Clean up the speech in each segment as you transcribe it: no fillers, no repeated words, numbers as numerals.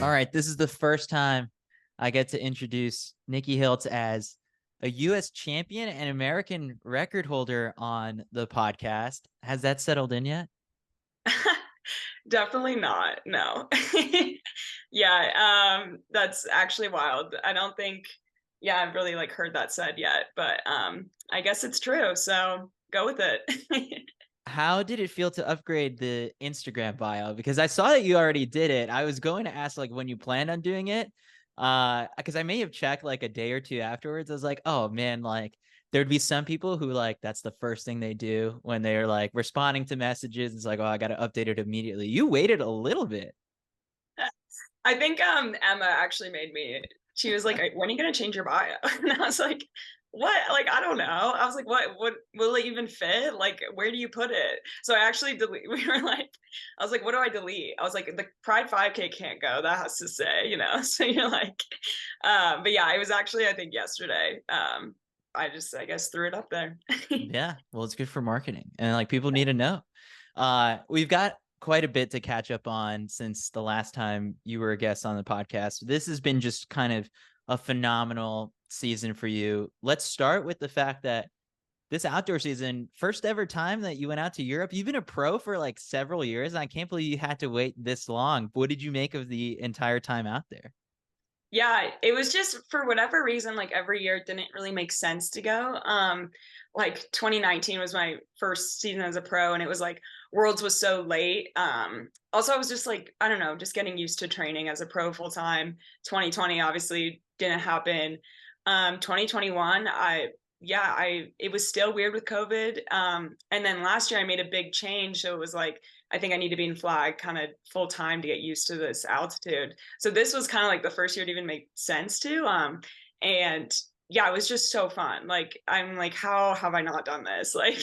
All right, this is the first time I get to introduce Nikki Hiltz as a U.S. champion and American record holder on the podcast. Has that settled in yet? Definitely not. No. Yeah, that's actually wild. I don't think, yeah, I've really like heard that said yet, but I guess it's true. So go with it. How did it feel to upgrade the Instagram bio? Because I saw that you already did it. I was going to ask like when you planned on doing it. Because I may have checked like a day or two afterwards. I was like, oh man, like there'd be some people who like that's the first thing they do when they're like responding to messages. It's like, oh, I gotta update it immediately. You waited a little bit. I think Emma actually made me. She was like, "When are you gonna change your bio?" And I was like, "What? Like, I don't know." I was like, "What will it even fit? Like, where do you put it?" So I actually delete. We were like, I was like, "What do I delete?" I was like, "The Pride 5K can't go. That has to stay." So you're like, but yeah, it was actually I think yesterday. I guess threw it up there. Yeah, well, it's good for marketing, and like people need to know. We've got quite a bit to catch up on since the last time you were a guest on the podcast. This has been just kind of a phenomenal season for you. Let's start with the fact that this outdoor season, first ever time that you went out to Europe. You've been a pro for like several years, and I can't believe you had to wait this long. What did you make of the entire time out there? Yeah, it was just for whatever reason, like every year it didn't really make sense to go. Like 2019 was my first season as a pro, and it was like Worlds was so late. Also I was just like, I don't know, just getting used to training as a pro full time. 2020 obviously didn't happen. 2021, it was still weird with COVID. And then last year I made a big change. So it was like, I think I need to be in flag kind of full time to get used to this altitude. So this was kind of like the first year to even make sense to. And yeah, it was just so fun. Like I'm like, how have I not done this? Like,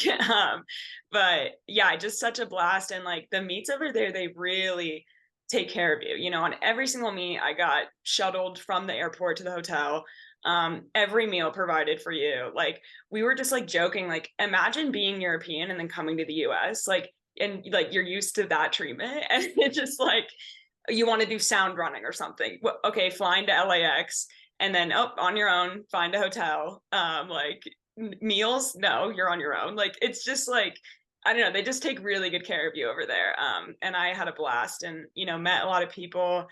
but yeah, just such a blast. And like the meets over there, they really take care of you. On every single meet, I got shuttled from the airport to the hotel. Every meal provided for you. Like we were just like joking, like imagine being European and then coming to the US. Like and like you're used to that treatment and it's just like you want to do sound running or something. Okay, flying to LAX and then on your own find a hotel. Like meals, no, you're on your own. Like it's just like I don't know, they just take really good care of you over there. And I had a blast and met a lot of people.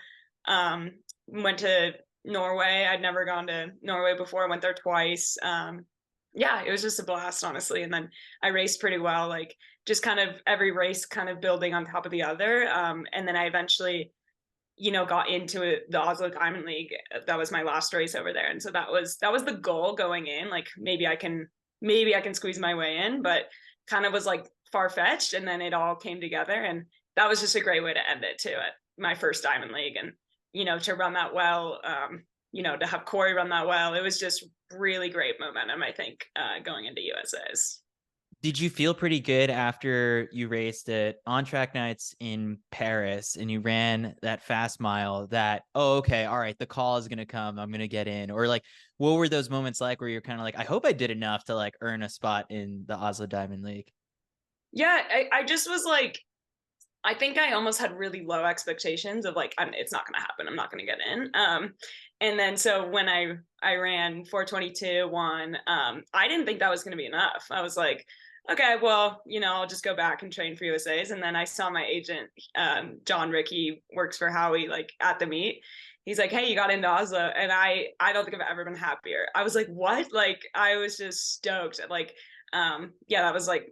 Went to Norway. I'd never gone to Norway before. I went there twice. Yeah, it was just a blast, honestly. And then I raced pretty well, like just kind of every race kind of building on top of the other. And then I eventually, got into the Oslo Diamond League. That was my last race over there. And so that was the goal going in. Like maybe I can squeeze my way in, but kind of was like far fetched. And then it all came together. And that was just a great way to end it too at my first Diamond League. And, to run that well, to have Cory run that well, it was just really great momentum, I think, going into USA's. Did you feel pretty good after you raced at on track nights in Paris and you ran that fast mile that, oh, okay, all right, the call is going to come. I'm going to get in. Or like, what were those moments like where you're kind of like, I hope I did enough to like earn a spot in the Oslo Diamond League? Yeah, I just was like, I think I almost had really low expectations of like, it's not going to happen. I'm not going to get in. And then so when I ran 422 one, I didn't think that was going to be enough. I was like, okay, well, I'll just go back and train for USA's. And then I saw my agent, John Ricky, works for Howie, like at the meet. He's like, hey, you got into Oslo. And I don't think I've ever been happier. I was like, what? Like, I was just stoked. Like, yeah, that was like,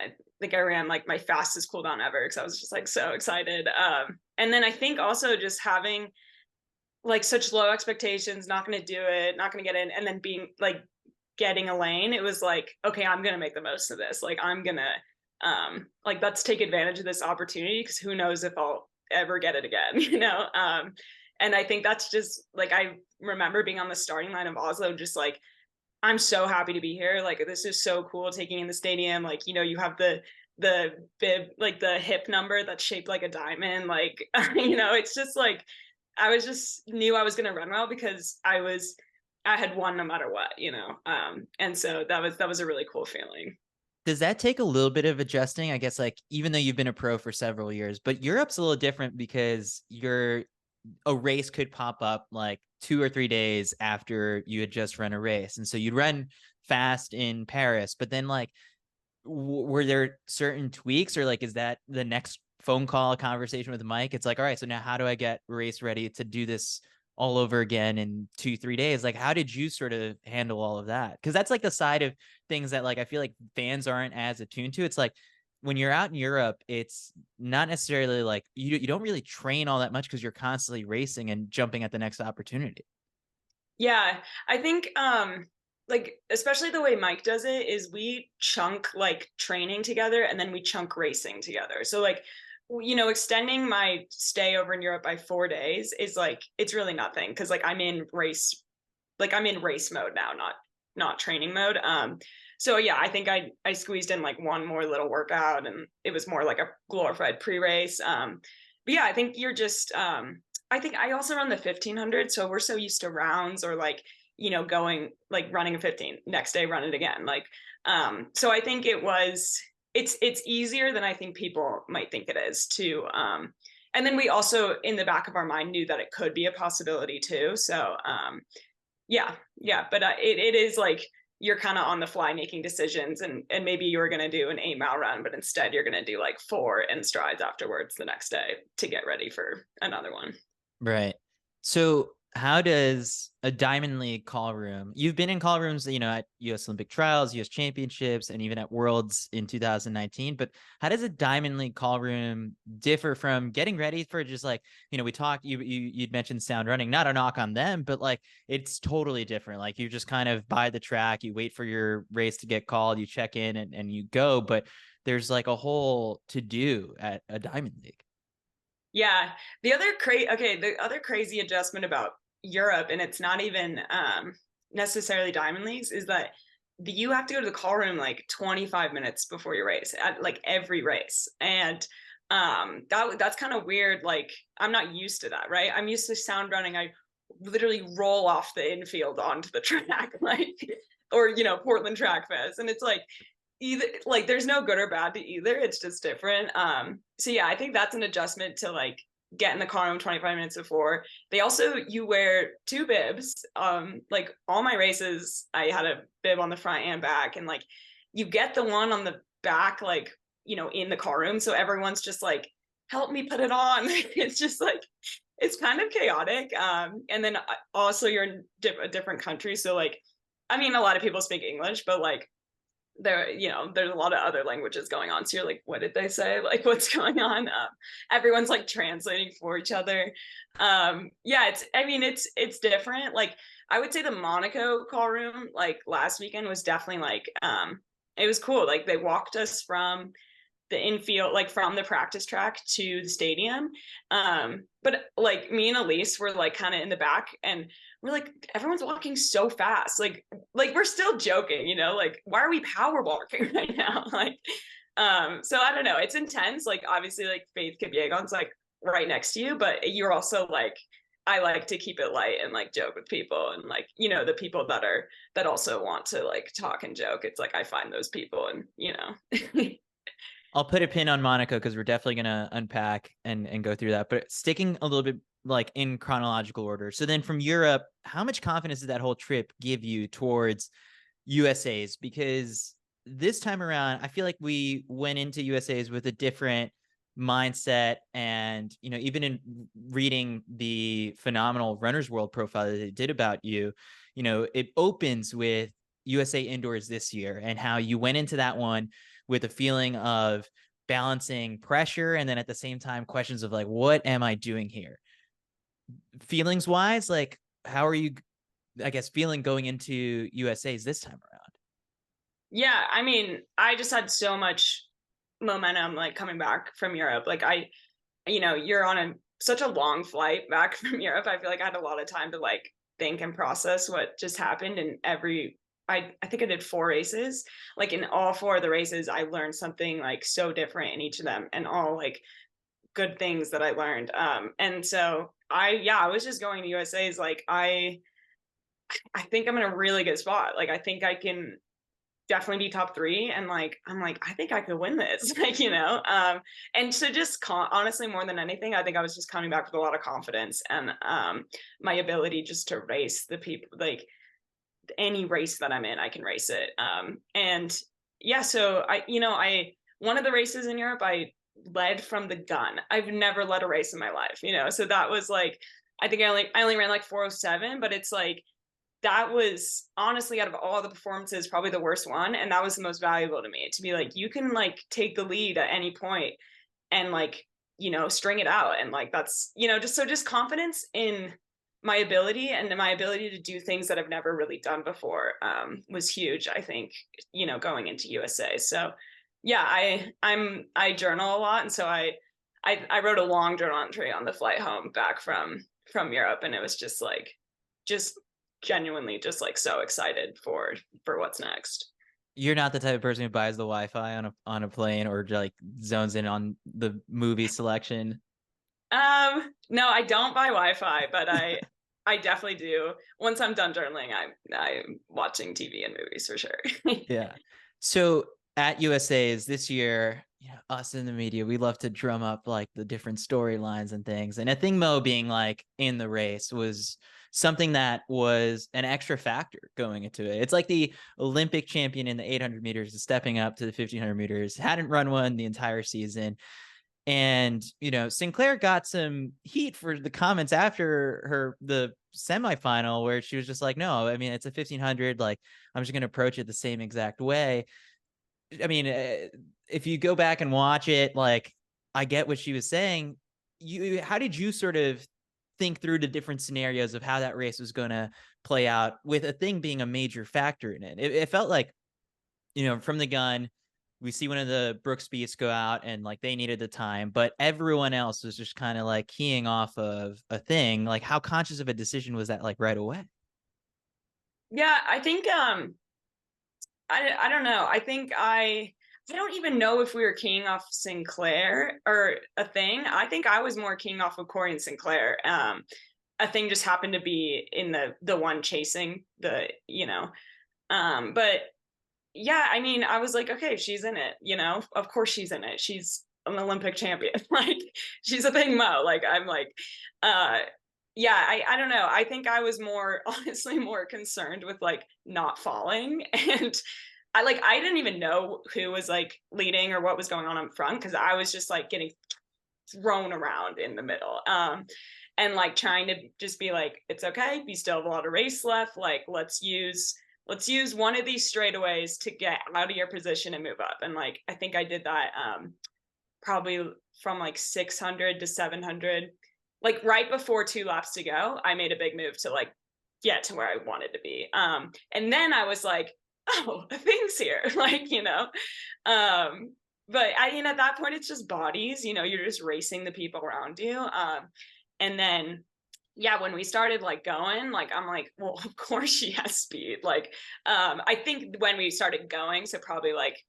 I think I ran like my fastest cooldown ever because I was just like so excited. And then I think also just having like such low expectations, not going to do it, not going to get in, and then being like getting a lane, it was like, okay, I'm going to make the most of this. Like I'm going to like let's take advantage of this opportunity because who knows if I'll ever get it again. And I think that's just like I remember being on the starting line of Oslo, just like I'm so happy to be here. Like this is so cool taking in the stadium. Like, you have the bib, like the hip number that's shaped like a diamond. Like, it's just like I was just knew I was gonna run well because I had won no matter what. And so that was a really cool feeling. Does that take a little bit of adjusting? I guess, like, even though you've been a pro for several years, but Europe's a little different because a race could pop up like 2 or 3 days after you had just run a race. And so you'd run fast in Paris, but then like, were there certain tweaks, or like, is that the next phone call conversation with Mike? It's like, all right, so now how do I get race ready to do this all over again in 2, 3 days? Like, how did you sort of handle all of that? Because that's like the side of things that like I feel like fans aren't as attuned to. It's like when you're out in Europe, it's not necessarily like you don't really train all that much because you're constantly racing and jumping at the next opportunity. Yeah, I think like especially the way Mike does it is we chunk like training together and then we chunk racing together. So like extending my stay over in Europe by 4 days is like it's really nothing because like I'm in race mode now, not training mode. So yeah, I think I squeezed in like one more little workout and it was more like a glorified pre-race. But yeah, I think you're just I think I also run the 1500, so we're so used to rounds or like going like running a 15 next day run it again like so I think it's easier than I think people might think it is to and then we also in the back of our mind knew that it could be a possibility too, so yeah, but it is like you're kind of on the fly making decisions, and maybe you were going to do an 8 mile run but instead you're going to do like 4 in strides afterwards the next day to get ready for another one. Right. So how does a Diamond League call room, you've been in call rooms, at US Olympic trials, US championships, and even at Worlds in 2019, but how does a Diamond League call room differ from getting ready for just like, we talked, you'd mentioned Sound Running, not a knock on them, but like, it's totally different. Like you just kind of by the track, you wait for your race to get called, you check in and you go, but there's like a whole to do at a Diamond League. Yeah, the other crazy adjustment about Europe, and it's not even necessarily Diamond Leagues, is that you have to go to the call room like 25 minutes before your race at like every race, and that's kind of weird. Like I'm not used to that, right? I'm used to sound running. I literally roll off the infield onto the track, like or Portland Track Fest, and it's like either like there's no good or bad to either, it's just different. So yeah, I think that's an adjustment to like get in the car room 25 minutes before. They also you wear 2 bibs. Like all my races I had a bib on the front and back, and like you get the one on the back like in the car room, so everyone's just like help me put it on. It's just like it's kind of chaotic. And then also you're in a different country, so like I mean a lot of people speak English, but like there's a lot of other languages going on, so you're like what did they say, like what's going on. Everyone's like translating for each other. Yeah, it's different. Like I would say the Monaco call room like last weekend was definitely like it was cool. Like they walked us from the infield, like from the practice track to the stadium. But like me and Elise were like kind of in the back, and we're like, everyone's walking so fast. Like we're still joking, like, why are we power walking right now? Like, so I don't know. It's intense. Like, obviously, like Faith Kipyegon's like right next to you, but you're also like, I like to keep it light and like joke with people, and like, the people that also want to like talk and joke. It's like I find those people, and I'll put a pin on Monaco because we're definitely going to unpack and go through that. But sticking a little bit like in chronological order. So then from Europe, how much confidence did that whole trip give you towards USA's? Because this time around, I feel like we went into USA's with a different mindset. And, even in reading the phenomenal Runner's World profile that they did about you, it opens with USA Indoors this year and how you went into that one with a feeling of balancing pressure and then at the same time questions of like, what am I doing here? Feelings wise, like how are you, I guess, feeling going into USA's this time around? Yeah, I mean, I just had so much momentum like coming back from Europe. Like you're on such a long flight back from Europe. I feel like I had a lot of time to like think and process what just happened. And I think I did 4 races. Like in all 4 of the races, I learned something like so different in each of them, and all like good things that I learned. And so I was just going to USA's like I think I'm in a really good spot. Like I think I can definitely be top 3. And like, I'm like, I think I could win this, like, and so just honestly, more than anything, I think I was just coming back with a lot of confidence and my ability just to race the people, like any race that I'm in, I can race it. And yeah, so one of the races in Europe, I led from the gun. I've never led a race in my life, so that was like, I think I only ran like 4:07, but it's like, that was honestly, out of all the performances, probably the worst one. And that was the most valuable to me, to be like, you can like take the lead at any point and like, string it out. And like, that's, just confidence in my ability and my ability to do things that I've never really done before was huge, I think, going into USA. So yeah, I journal a lot. And so I wrote a long journal entry on the flight home back from Europe. And it was just like, just genuinely just like so excited for what's next. You're not the type of person who buys the Wi-Fi on a plane or like zones in on the movie selection. No, I don't buy Wi-Fi, but I definitely do. Once I'm done journaling, I'm watching TV and movies for sure. Yeah. So at USA's this year, us in the media, we love to drum up like the different storylines and things. And Athing Mu being like in the race was something that was an extra factor going into it. It's like the Olympic champion in the 800 meters is stepping up to the 1500 meters, hadn't run one the entire season. And, Sinclaire got some heat for the comments after the semifinal where she was just like, no, I mean, it's a 1500. Like, I'm just going to approach it the same exact way. I mean, if you go back and watch it, like, I get what she was saying. How did you sort of think through the different scenarios of how that race was going to play out with Athing being a major factor in it? It felt like, from the gun, we see one of the Brooks beats go out and like they needed the time, but everyone else was just kind of like keying off of Athing. Like, how conscious of a decision was that, like, right away? Yeah, I think I don't know. I think I don't even know if we were keying off Sinclaire or Athing. I think I was more keying off of Cory and Sinclaire. Athing just happened to be in the one chasing the, but yeah, I mean, I was like, okay, she's in it, of course she's in it. She's an Olympic champion. Like, she's Athing Mu. Like, I'm like, yeah, I don't know. I think I was honestly more concerned with like not falling. And I didn't even know who was like leading or what was going on front, because I was just like getting thrown around in the middle. And like trying to just be like, it's okay, we still have a lot of race left. Like, let's use one of these straightaways to get out of your position and move up. And like, I think I did that probably from like 600 to 700, like right before 2 laps to go. I made a big move to like get to where I wanted to be. And then I was like, oh, Athing's here. Like, but at that point, it's just bodies, you're just racing the people around you. And then, yeah, when we started like going, like, I'm like, well, of course she has speed. Like, I think when we started going, so probably like,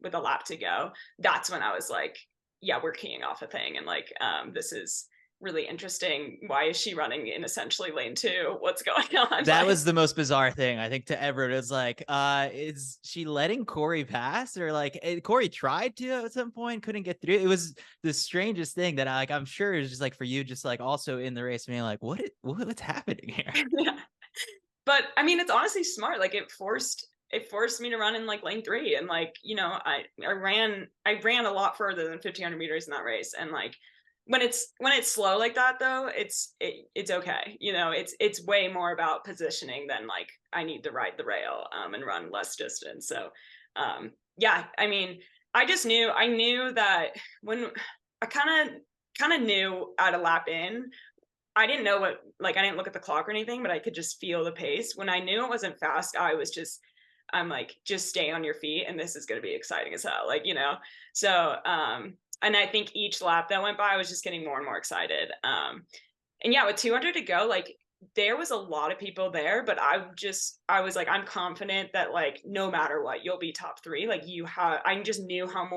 with a lap to go, that's when I was like, yeah, we're keying off Athing. And like, this is really interesting. Why is she running in essentially lane 2? What's going on? That was the most bizarre thing, I think, to ever. It was like, is she letting Cory pass? Or like, Cory tried to at some point, couldn't get through. It was the strangest thing that I'm sure is just like for you, just like also in the race, being like, what's happening here? Yeah. But I mean, it's honestly smart. Like, it forced me to run in like lane 3. And like, I ran a lot further than 1500 meters in that race. And like, when it's slow like that, though, it's okay. It's way more about positioning than like, I need to ride the rail and run less distance. So yeah, I mean, I knew that when I kind of knew at a lap in, I didn't know what, like, I didn't look at the clock or anything, but I could just feel the pace. When I knew it wasn't fast, I'm like, just stay on your feet and this is going to be exciting as hell. Like, so and I think each lap that went by, I was just getting more and more excited. And yeah, with 200 to go, like, there was a lot of people there, but I was like, I'm confident that like, no matter what, you'll be top 3. Like, I just knew how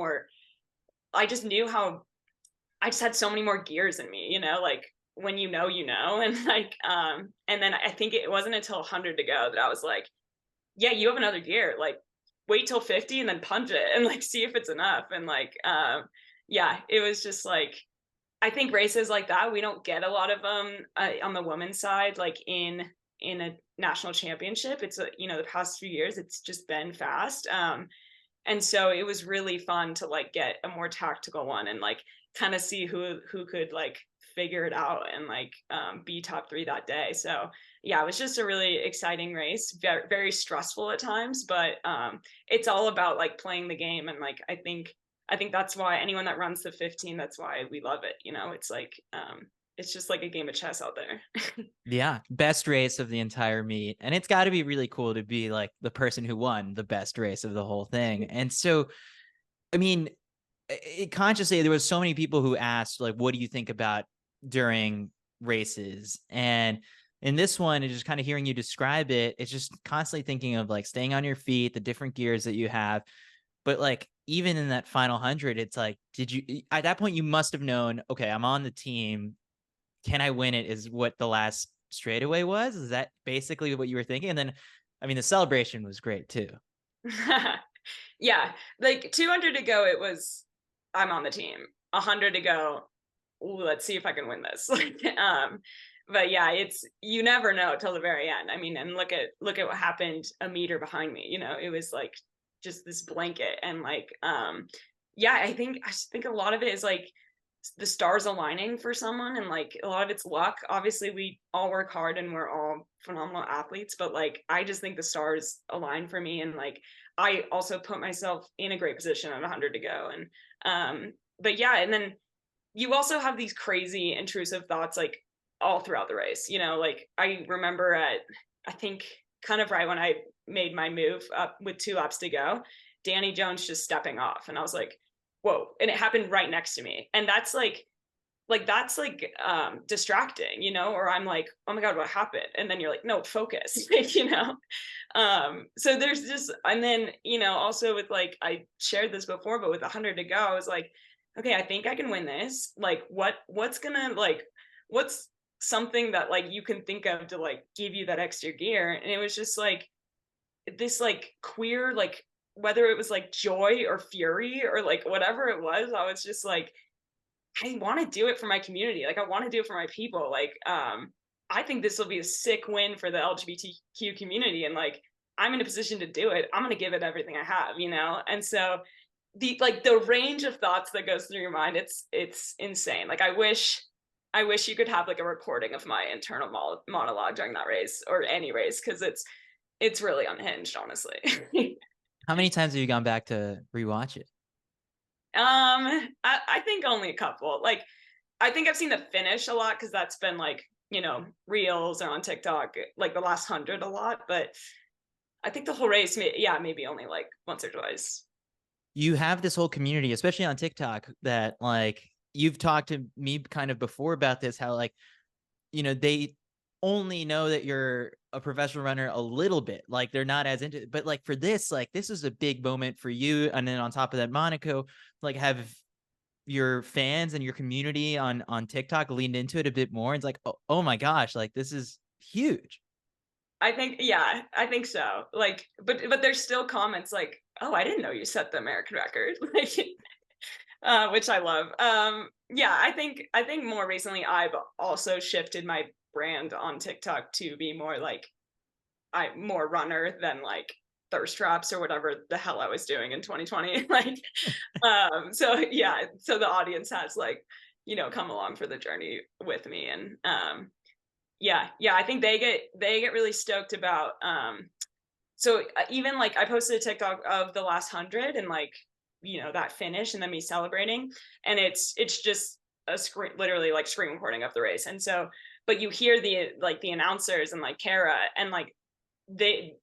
I just had so many more gears in me, like, when and like, and then I think it wasn't until 100 to go that I was like, yeah, you have another gear. Like, wait till 50 and then punch it and like see if it's enough. And like, yeah, it was just like, I think races like that, we don't get a lot of them on the women's side, like in a national championship. It's the past few years, it's just been fast. And so it was really fun to like get a more tactical one and like kind of see who could like figure it out and like be top 3 that day. So yeah, it was just a really exciting race, very, very stressful at times, but it's all about like playing the game. And like I think that's why anyone that runs the 15, that's why we love it. It's like it's just like a game of chess out there. Yeah, best race of the entire meet. And it's got to be really cool to be like the person who won the best race of the whole thing. And so, I mean, consciously, there was so many people who asked, like, what do you think about during races? And in this one, it's just kind of hearing you describe it, it's just constantly thinking of like staying on your feet, the different gears that you have. But like, even in that final 100, it's like, at that point, you must have known, okay, I'm on the team. Can I win it? Is what the last straightaway was? Is that basically what you were thinking? And then, I mean, the celebration was great too. Yeah, like 200 to go, it was I'm on the team. 100 to go, ooh, let's see if I can win this. Like, but yeah, it's you never know till the very end. I mean, and look at what happened a meter behind me. It was like just this blanket, and like, yeah, I just think a lot of it is like the stars aligning for someone, and like a lot of it's luck. Obviously, we all work hard and we're all phenomenal athletes, but like I just think the stars align for me, and like I also put myself in a great position at 100 to go. And but yeah, and then you also have these crazy intrusive thoughts like all throughout the race. Like I remember I think kind of right when I made my move up with 2 laps to go, Danny Jones just stepping off, and I was like, whoa. And it happened right next to me, and that's like distracting, or I'm like, oh my god, what happened? And then you're like, no, focus. So there's just, and then also with like, I shared this before, but with 100 to go, I was like, okay, I think I can win this. Like what's gonna like what's something that like you can think of to like give you that extra gear? And it was just like this like queer, like whether it was like joy or fury or like whatever it was, I was just like, I want to do it for my community. Like I want to do it for my people. Like I think this will be a sick win for the LGBTQ community, and like I'm in a position to do it. I'm going to give it everything I have, And so the range of thoughts that goes through your mind, it's insane. Like I wish you could have like a recording of my internal monologue during that race or any race, because it's really unhinged, honestly. How many times have you gone back to rewatch it? I think only a couple. Like I think I've seen the finish a lot because that's been like, reels or on TikTok, like the last 100 a lot. But I think the whole race, maybe only like once or twice. You have this whole community, especially on TikTok, that like you've talked to me kind of before about this, how like, they only know that you're a professional runner a little bit, like they're not as into it. But like for this, like this is a big moment for you. And then on top of that, Monaco, like have your fans and your community on TikTok leaned into it a bit more. It's like, oh my gosh, like this is huge. I think so. Like, but there's still comments like, oh, I didn't know you set the American record. Like, which I love. Yeah, I think more recently I've also shifted my brand on TikTok to be more like more runner than like thirst traps or whatever the hell I was doing in 2020. Like, so yeah, so the audience has like, come along for the journey with me. And yeah, I think they get really stoked about so even like I posted a TikTok of the last 100 and like, that finish and then me celebrating, and it's just a screen, literally like screen recording of the race. And so, but you hear the announcers and like Kara, and like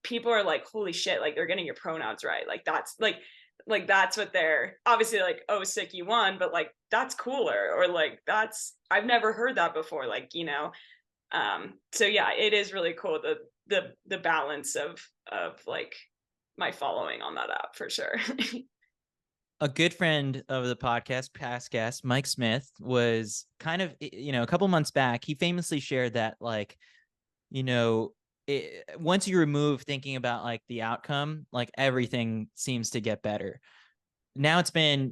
people are like, holy shit, like they're getting your pronouns right. Like that's like that's what they're obviously like, oh sick, you won, but like that's cooler, or like I've never heard that before, like, so yeah, it is really cool, the balance of like my following on that app for sure. A good friend of the podcast, past guest, Mike Smith, was kind of, a couple months back, he famously shared that like, once you remove thinking about like the outcome, like everything seems to get better. Now it's been,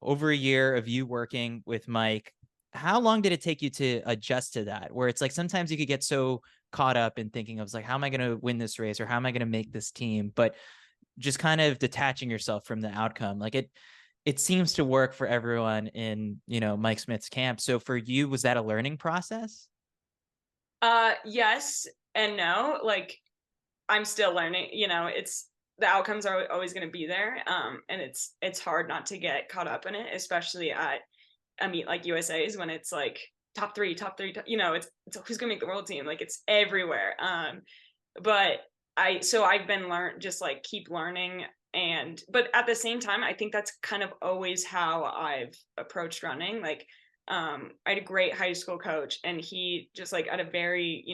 over a year of you working with Mike. How long did it take you to adjust to that? Where it's like sometimes you could get so caught up in thinking of like, how am I going to win this race or how am I going to make this team? But just kind of detaching yourself from the outcome. Like it seems to work for everyone in, Mike Smith's camp. So for you, was that a learning process? Yes and no. Like I'm still learning, it's the outcomes are always going to be there. And it's hard not to get caught up in it, especially at a meet like USA's when it's like top three, it's who's gonna make the world team. Like it's everywhere. But so I've been just like keep learning. But at the same time, I think that's kind of always how I've approached running. Like, I had a great high school coach and he just like at a very,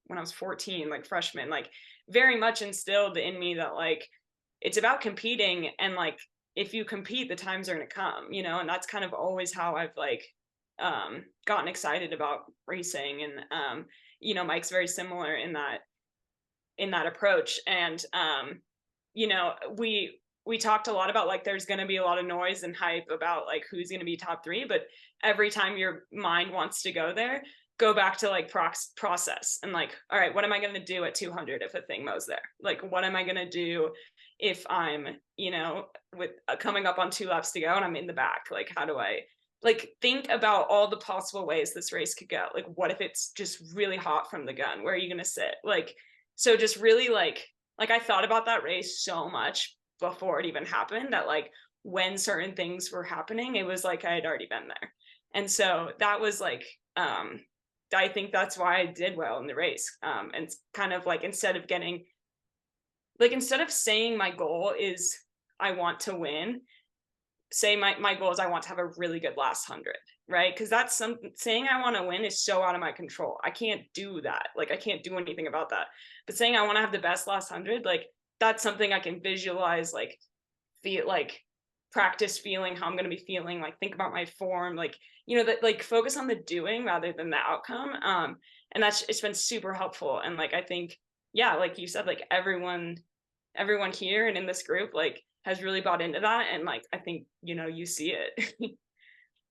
when I was 14, like freshman, like very much instilled in me that like, it's about competing and like, if you compete, the times are going to come, and that's kind of always how I've like, gotten excited about racing. And, Mike's very similar in that approach. And we talked a lot about like there's going to be a lot of noise and hype about like who's going to be top three, but every time your mind wants to go there, go back to like process and like, all right, what am I going to do at 200 if a thing mows there? Like what am I going to do if I'm with coming up on 2 laps to go and I'm in the back? Like how do I like think about all the possible ways this race could go? Like what if it's just really hot from the gun? Where are you going to sit? Like so just really like I thought about that race so much before it even happened that like when certain things were happening, it was like I had already been there. And so that was like, I think that's why I did well in the race. And kind of like instead of saying my goal is I want to win, say my goal is I want to have a really good last 100, right? Because that's saying I want to win is so out of my control. I can't do that. Like I can't do anything about that. But saying I want to have the best last 100, like that's something I can visualize, like feel like practice feeling how I'm going to be feeling, like think about my form, like that like focus on the doing rather than the outcome. And it's been super helpful. And like I think, yeah, like you said, like everyone here and in this group like has really bought into that. And like I think you see it.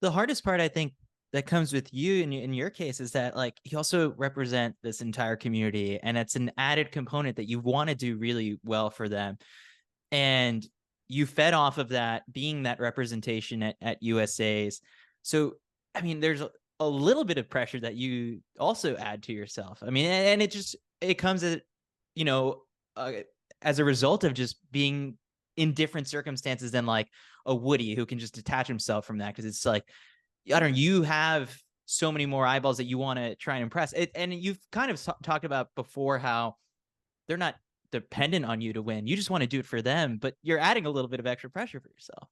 The hardest part, I think, that comes with you in your case is that like you also represent this entire community and it's an added component that you want to do really well for them. And you fed off of that being that representation at USA's. So, I mean, there's a little bit of pressure that you also add to yourself. I mean, and it comes at, as a result of just being in different circumstances than like a Woody who can just detach himself from that. Cause it's like, I don't know, you have so many more eyeballs that you want to try and impress it. And you've kind of talked about before how they're not dependent on you to win. You just want to do it for them, but you're adding a little bit of extra pressure for yourself.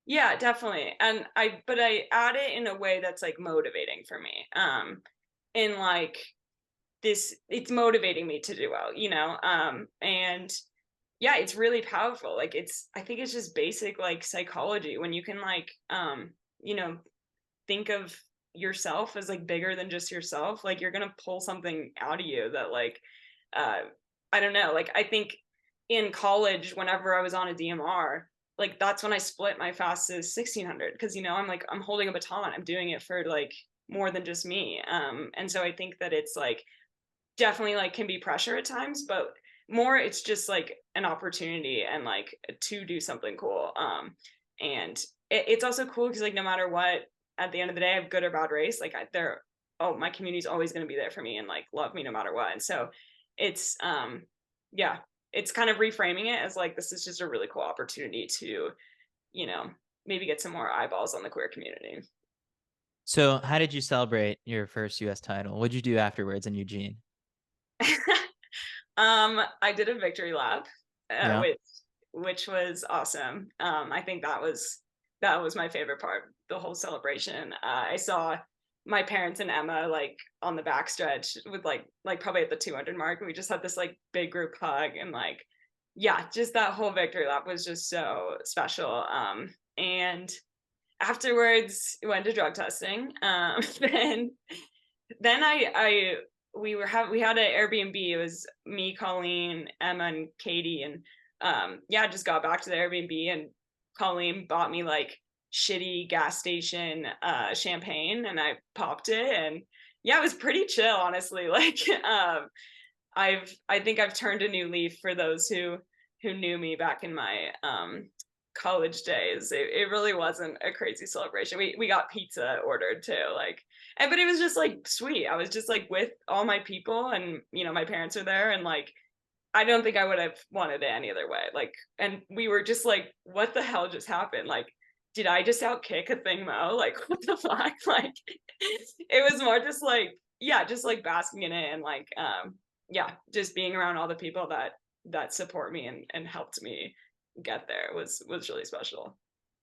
Yeah, definitely. And but I add it in a way that's like motivating for me. In like it's motivating me to do well, and yeah, it's really powerful. Like I think it's just basic like psychology when you can like, think of yourself as like bigger than just yourself, like you're going to pull something out of you that like, I don't know. Like I think in college, whenever I was on a DMR, like that's when I split my fastest 1600 because I'm holding a baton. I'm doing it for like more than just me. And so I think that it's like definitely like can be pressure at times, but more it's just like an opportunity and like to do something cool. And it's also cool because like no matter what, at the end of the day, I have good or bad race, like my community's always going to be there for me and like love me no matter what. And so it's yeah, it's kind of reframing it as like this is just a really cool opportunity to maybe get some more eyeballs on the queer community. So how did you celebrate your first US title? What'd you do afterwards in Eugene? I did a victory lap, Yeah. which was awesome. I think that was my favorite part, the whole celebration. I saw my parents and Emma like on the backstretch with like probably at the 200 mark. We just had this like big group hug and like, yeah, just that whole victory lap was just so special. And afterwards went to drug testing. Then I we had an Airbnb. It was me, Colleen, Emma, and Katie, and yeah, just got back to the Airbnb, and Colleen bought me like shitty gas station champagne, and I popped it, and yeah, it was pretty chill, honestly. Like I think I've turned a new leaf for those who knew me back in my college days. It really wasn't a crazy celebration. We got pizza ordered too, like, and but it was just like sweet. I was just like with all my people, and you know, my parents are there, and like I don't think I would have wanted it any other way. Like, and we were just like, what the hell just happened? Like, did I just outkick Athing Mu? Like, what the fuck? Like, it was more just like, yeah, just like basking in it, and like, yeah, just being around all the people that support me and helped me get there was really special.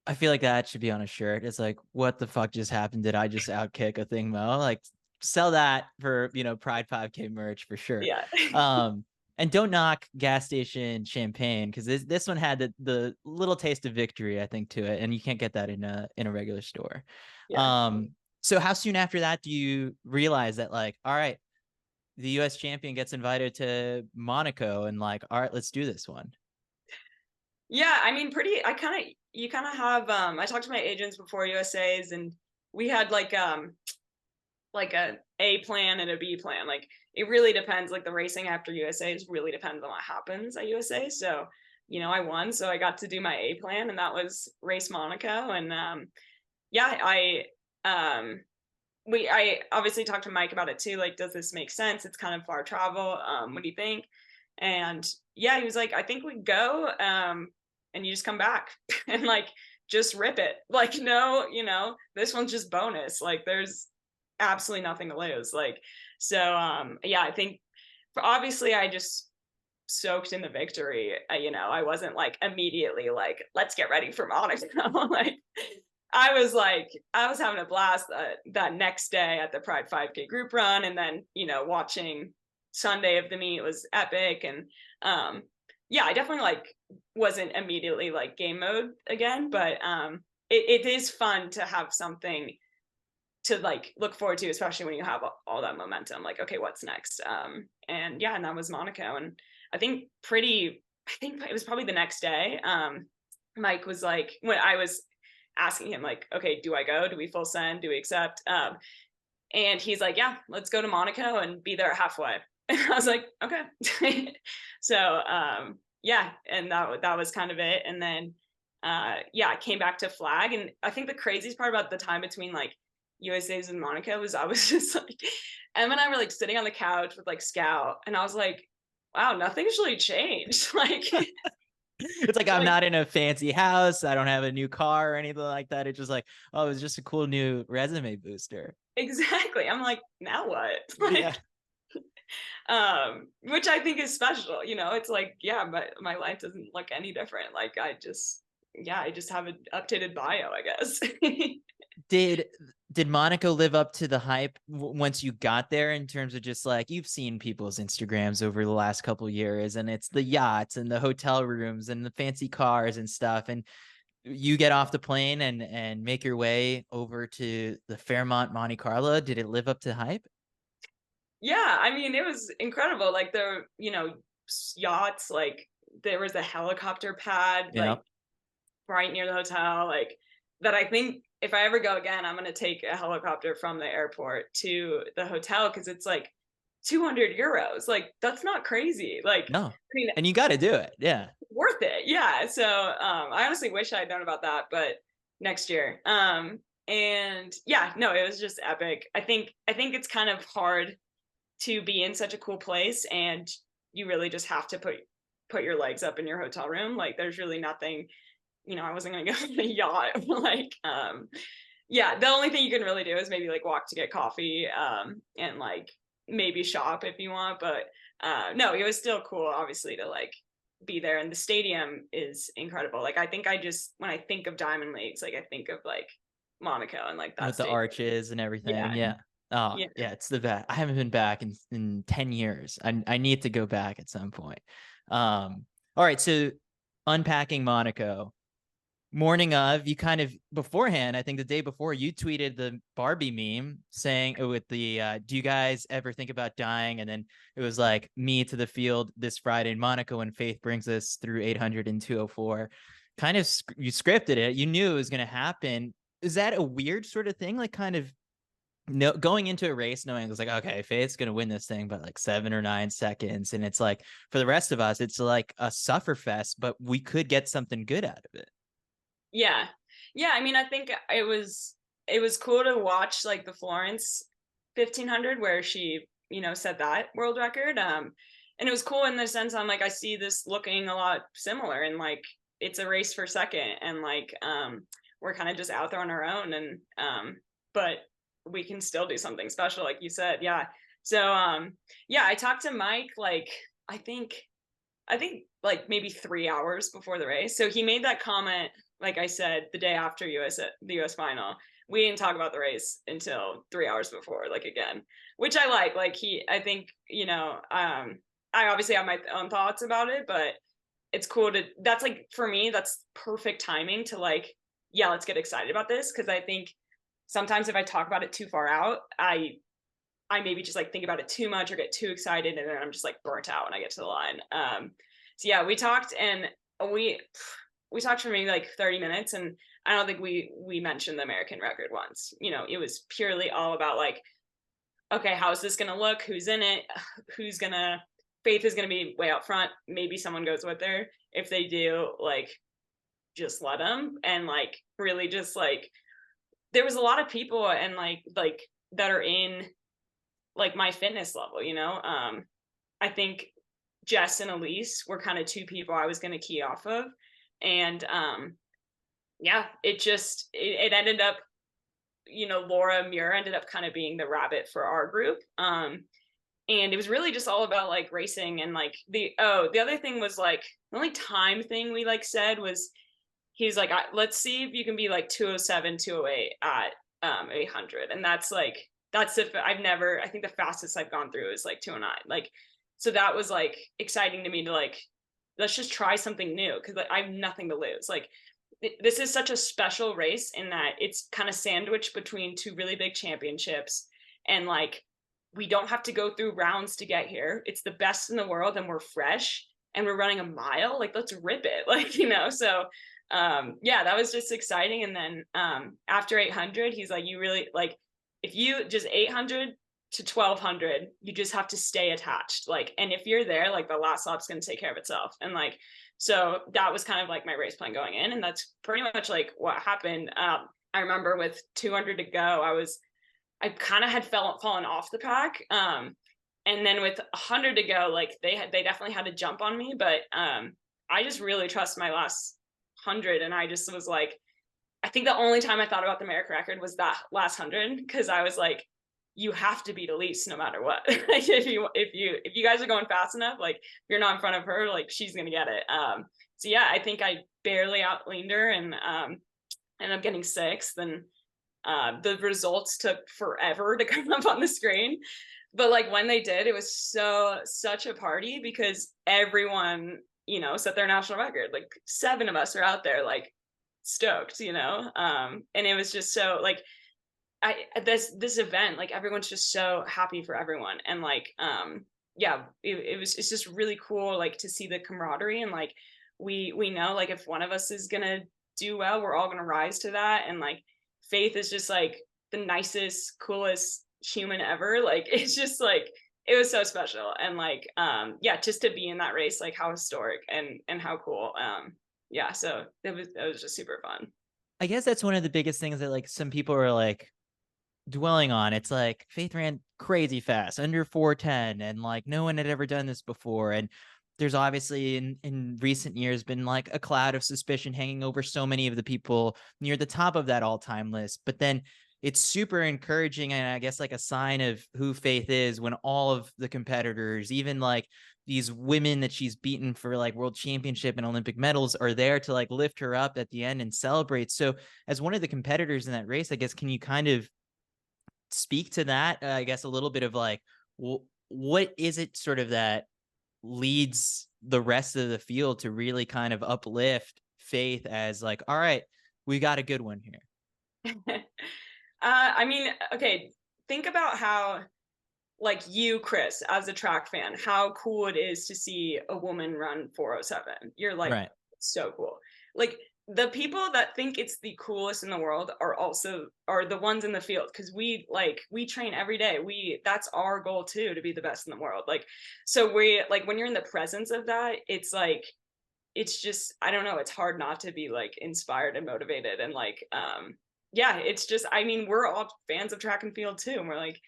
I feel like that should be on a shirt. It's like, what the fuck just happened? Did I just outkick Athing Mu? Like, sell that for, you know, Pride 5K merch for sure. Yeah. And don't knock gas station champagne, because this one had the little taste of victory, I think, to it, and you can't get that in a regular store. Yeah. So how soon after that do you realize that, like, all right, the U.S. champion gets invited to Monaco, and like, all right, let's do this one? Yeah, I mean, you kind of have I talked to my agents before USA's, and we had like a plan and a B plan. Like it really depends. Like the racing after USA's really depends on what happens at USA. So, you know, I won, so I got to do my A plan, and that was race Monaco. And yeah, I obviously talked to Mike about it too. Like, does this make sense? It's kind of far travel. What do you think? And yeah, he was like, I think we go, and you just come back and like just rip it. Like, no, you know, this one's just bonus. Like, there's absolutely nothing to lose. Like, so yeah, I think obviously I just soaked in the victory. You know, I wasn't like immediately like, let's get ready for Monaco. Like, I was having a blast that next day at the Pride 5K group run, and then, you know, watching Sunday of the meet was epic. And yeah, I definitely like wasn't immediately like game mode again, but it is fun to have something to like look forward to, especially when you have all that momentum. Like, okay, what's next? And yeah, and that was Monaco. And I think it was probably the next day. Mike was like, when I was asking him like, okay, do I go? Do we full send? Do we accept? And he's like, yeah, let's go to Monaco and be there halfway. And I was like, okay. So yeah, and that was kind of it. And then yeah, I came back to flag. And I think the craziest part about the time between like USA's and Monaco was I was just like, Em and I were like sitting on the couch with like Scout, and I was like, wow, nothing's really changed. Like It's like, I'm not in a fancy house. I don't have a new car or anything like that. It's just like, oh, it's just a cool new resume booster. Exactly. I'm like, now what? Like, yeah. Which I think is special. You know, it's like, yeah, my life doesn't look any different. Like I just have an updated bio, I guess. Did Monaco live up to the hype once you got there, in terms of just like, you've seen people's Instagrams over the last couple of years, and it's the yachts and the hotel rooms and the fancy cars and stuff, and you get off the plane and make your way over to the Fairmont Monte Carlo? Did it live up to hype? Yeah, I mean, it was incredible. Like there, you know, yachts, like there was a helicopter pad, like right near the hotel, like that. I think if I ever go again, I'm gonna take a helicopter from the airport to the hotel, because it's like 200 euros. Like that's not crazy. Like, no, I mean, and you got to do it. Yeah, worth it. Yeah. So I honestly wish I had known about that, but next year. And yeah, no, it was just epic. I think it's kind of hard to be in such a cool place, and you really just have to put your legs up in your hotel room. Like there's really nothing, you know, I wasn't gonna go on a yacht. Like yeah, the only thing you can really do is maybe like walk to get coffee, and like maybe shop if you want. But no, it was still cool, obviously, to like be there. And the stadium is incredible. Like I think when I think of Diamond Leagues, like I think of like Monaco and like that with the stadium. arches and everything. Yeah. Oh, Yeah. yeah, it's the best. I haven't been back in 10 years. I need to go back at some point. All right, so unpacking Monaco, morning of, you kind of beforehand, I think the day before, you tweeted the Barbie meme saying with the do you guys ever think about dying? And then it was like, me to the field this Friday in Monaco, and Faith brings us through 800 and 204. Kind of you scripted it, you knew it was going to happen. Is that a weird sort of thing, like kind of no going into a race knowing it was like, okay, Faith's gonna win this thing by like 7 or 9 seconds, and it's like for the rest of us it's like a suffer fest, but we could get something good out of it? Yeah. Yeah, I mean, I think it was cool to watch like the Florence 1500 where she, set that world record. And it was cool in the sense I'm like, I see this looking a lot similar, and like it's a race for second, and like we're kind of just out there on our own, and but we can still do something special, like you said. Yeah. So yeah, I talked to Mike like I think like maybe 3 hours before the race. So he made that comment, like I said, the day after the US final. We didn't talk about the race until 3 hours before, like again, which I like. Like I think, I obviously have my own thoughts about it, but it's cool that's like, for me, that's perfect timing to like, yeah, let's get excited about this. Cause I think sometimes if I talk about it too far out, I maybe just like think about it too much or get too excited, and then I'm just like burnt out when I get to the line. So yeah, we talked, and we talked for maybe like 30 minutes, and I don't think we mentioned the American record once. It was purely all about like, okay, how's this gonna look? Who's in it? Faith is gonna be way out front. Maybe someone goes with her. If they do, like, just let them. And like really just like, there was a lot of people and like that are in like my fitness level, I think Jess and Elise were kind of two people I was going to key off of. And yeah, it ended up, Laura Muir ended up kind of being the rabbit for our group. And it was really just all about like racing, and like the other thing was like, the only time thing we like said was, he's like, let's see if you can be like 207, 208 at 800. And that's like, I think the fastest I've gone through is like 209. Like, so that was like exciting to me to like, let's just try something new. Cause like, I have nothing to lose. Like, this is such a special race in that it's kind of sandwiched between two really big championships. And like, we don't have to go through rounds to get here. It's the best in the world, and we're fresh, and we're running a mile. Like, let's rip it. Like, so yeah, that was just exciting. And then after 800, he's like, you really like, if you just 800 to 1200, you just have to stay attached. Like, and if you're there, like the last lap's going to take care of itself. And like, so that was kind of like my race plan going in. And that's pretty much like what happened. I remember with 200 to go, I kind of had fallen off the pack. And then with 100 to go, like they definitely had to jump on me, but I just really trust my last 100. And I just was like, I think the only time I thought about the American record was that last 100, because I was like, you have to beat Elise no matter what. Like, if you guys are going fast enough, like if you're not in front of her, like she's gonna get it. So yeah, I think I barely outleaned her, and ended up getting sixth. And the results took forever to come up on the screen, but like when they did, it was such a party, because everyone set their national record. Like 7 of us are out there like stoked, and it was just so like, this event, like everyone's just so happy for everyone. And like yeah, it's just really cool like to see the camaraderie, and like we know like if one of us is gonna do well, we're all gonna rise to that. And like Faith is just like the nicest, coolest human ever. Like, it's just like, it was so special. And like yeah, just to be in that race, like how historic and how cool. Yeah, so it was just super fun. I guess that's one of the biggest things that like some people are like dwelling on. It's like Faith ran crazy fast, under 410, and like no one had ever done this before. And there's obviously in recent years been like a cloud of suspicion hanging over so many of the people near the top of that all-time list. But then it's super encouraging, and I guess like a sign of who Faith is, when all of the competitors, even like these women that she's beaten for like world championship and Olympic medals, are there to like lift her up at the end and celebrate. So as one of the competitors in that race, I guess, can you kind of speak to that? I guess a little bit of like, what is it sort of that leads the rest of the field to really kind of uplift Faith as like, all right, we got a good one here? I mean, okay, think about how, like, you, Chris, as a track fan, how cool it is to see a woman run 407. You're like, Right. so cool. Like, the people that think it's the coolest in the world are the ones in the field, because we train every day. That's our goal too, to be the best in the world. Like, so we, like, when you're in the presence of that, it's like, it's just, I don't know, it's hard not to be like inspired and motivated. And like, yeah, it's just, I mean, we're all fans of track and field too, and we're like,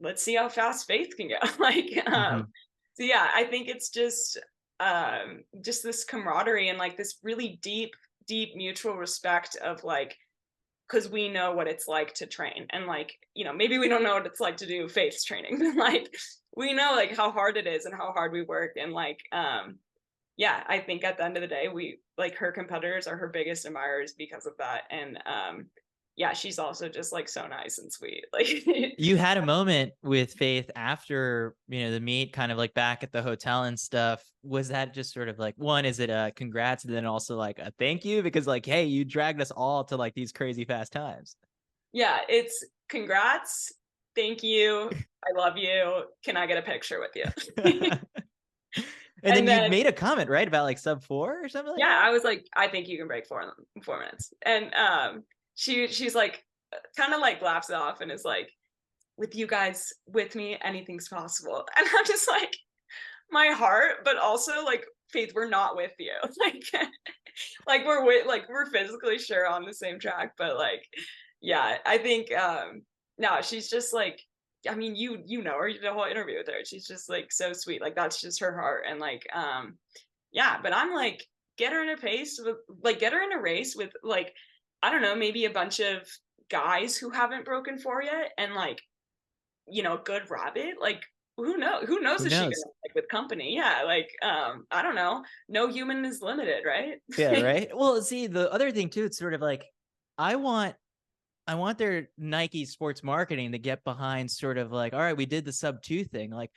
let's see how fast Faith can go. Like, so yeah, I think it's just this camaraderie and like this really deep mutual respect of like, because we know what it's like to train, and like, you know, maybe we don't know what it's like to do Faith's training, but like, we know like how hard it is and how hard we work. And like, yeah, I think at the end of the day, we, like, her competitors are her biggest admirers because of that. And yeah, she's also just like so nice and sweet. Like, You had a moment with Faith after, you know, the meet, kind of like back at the hotel and stuff. Was that just sort of like, one, is it a congrats, and then also like a thank you, because like, hey, you dragged us all to like these crazy fast times? yeah, it's congrats, thank you, I love you, can I get a picture with you? And then And you then, made a comment, right, about like sub 4 or something like yeah, that? I was like, I think you can break 4 minutes. And she's like, kind of like laughs it off and is like, with you guys with me, anything's possible. And I'm just like, my heart, but also like, Faith, we're not with you. Like we're physically sure on the same track, but like, yeah, I think no, she's just like, I mean, you know her, you did a whole interview with her. She's just like so sweet. Like, that's just her heart. And like, yeah, but I'm like, get her in a pace with, like, get her in a race with, like, I don't know, maybe a bunch of guys who haven't broken 4 yet, and like, you know, good rabbit. Like, who knows Who if she can, knows? like, with company. Yeah, like, I don't know, no human is limited, right? Yeah, right. Well, see, the other thing too, it's sort of like, I want their Nike sports marketing to get behind sort of like, all right, we did the sub 2 thing, like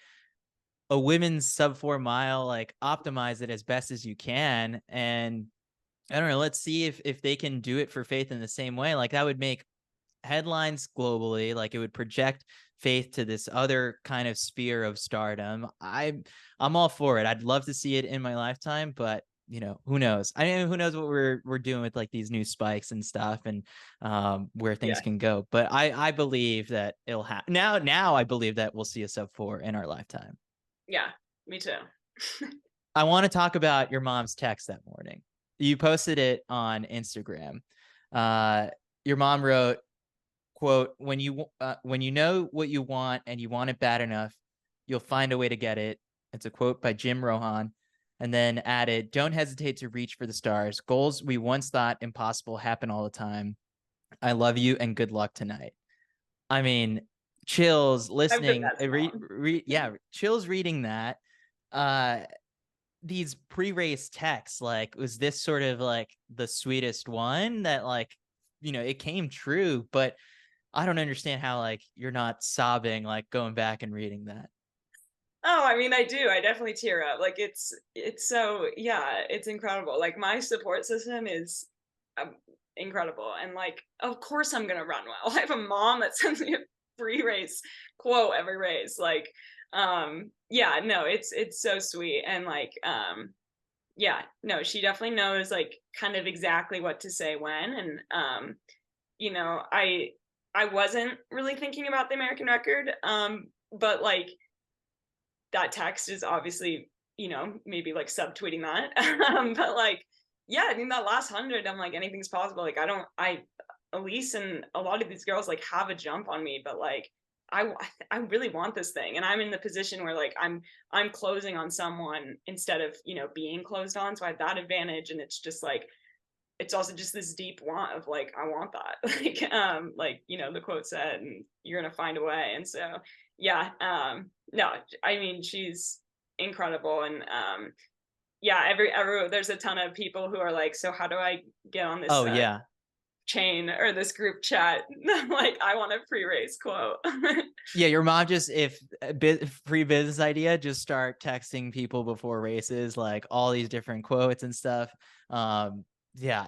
a women's sub 4 mile, like optimize it as best as you can. And I don't know, let's see if they can do it for Faith in the same way. Like, that would make headlines globally. Like, it would project Faith to this other kind of sphere of stardom. I'm all for it. I'd love to see it in my lifetime, but you know, who knows? I mean, who knows what we're doing with like these new spikes and stuff, and where things Yeah, can go. But I believe that it'll happen. Now I believe that we'll see a sub 4 in our lifetime. yeah, me too. I want to talk about your mom's text that morning. You posted it on Instagram. Your mom wrote, quote, when you know what you want and you want it bad enough, you'll find a way to get it. It's a quote by Jim Rohan. And then added, don't hesitate to reach for the stars. Goals we once thought impossible happen all the time. I love you and good luck tonight. I mean, chills I'm the listening. best mom. Yeah, chills reading that. These pre-race texts, like, was this sort of like the sweetest one that, like, you know, it came true, but I don't understand how like you're not sobbing, like going back and reading that. Oh, I mean, I do. I definitely tear up. Like, it's so, yeah, it's incredible. Like, my support system is um, incredible, and like, of course I'm gonna run well. I have a mom that sends me a free race quote every race. Like, yeah, no, it's so sweet. And like, yeah, no, she definitely knows like kind of exactly what to say when. And you know, I wasn't really thinking about the American record, but like, that text is obviously, you know, maybe like subtweeting that. But like, yeah, I mean, that last 100, I'm like, anything's possible. Like, Elise and a lot of these girls like have a jump on me, but like, I really want this thing, and I'm in the position where like, I'm closing on someone instead of, you know, being closed on. So I have that advantage, and it's just like, it's also just this deep want of like, I want that. Like, you know, the quote said, and you're gonna find a way. And so, yeah, no, I mean, she's incredible. And yeah, every there's a ton of people who are like, so how do I get on this Oh yeah. chain or this group chat? Like, I want a pre-race quote. Yeah, your mom just, if free business idea, just start texting people before races, like all these different quotes and stuff. Yeah,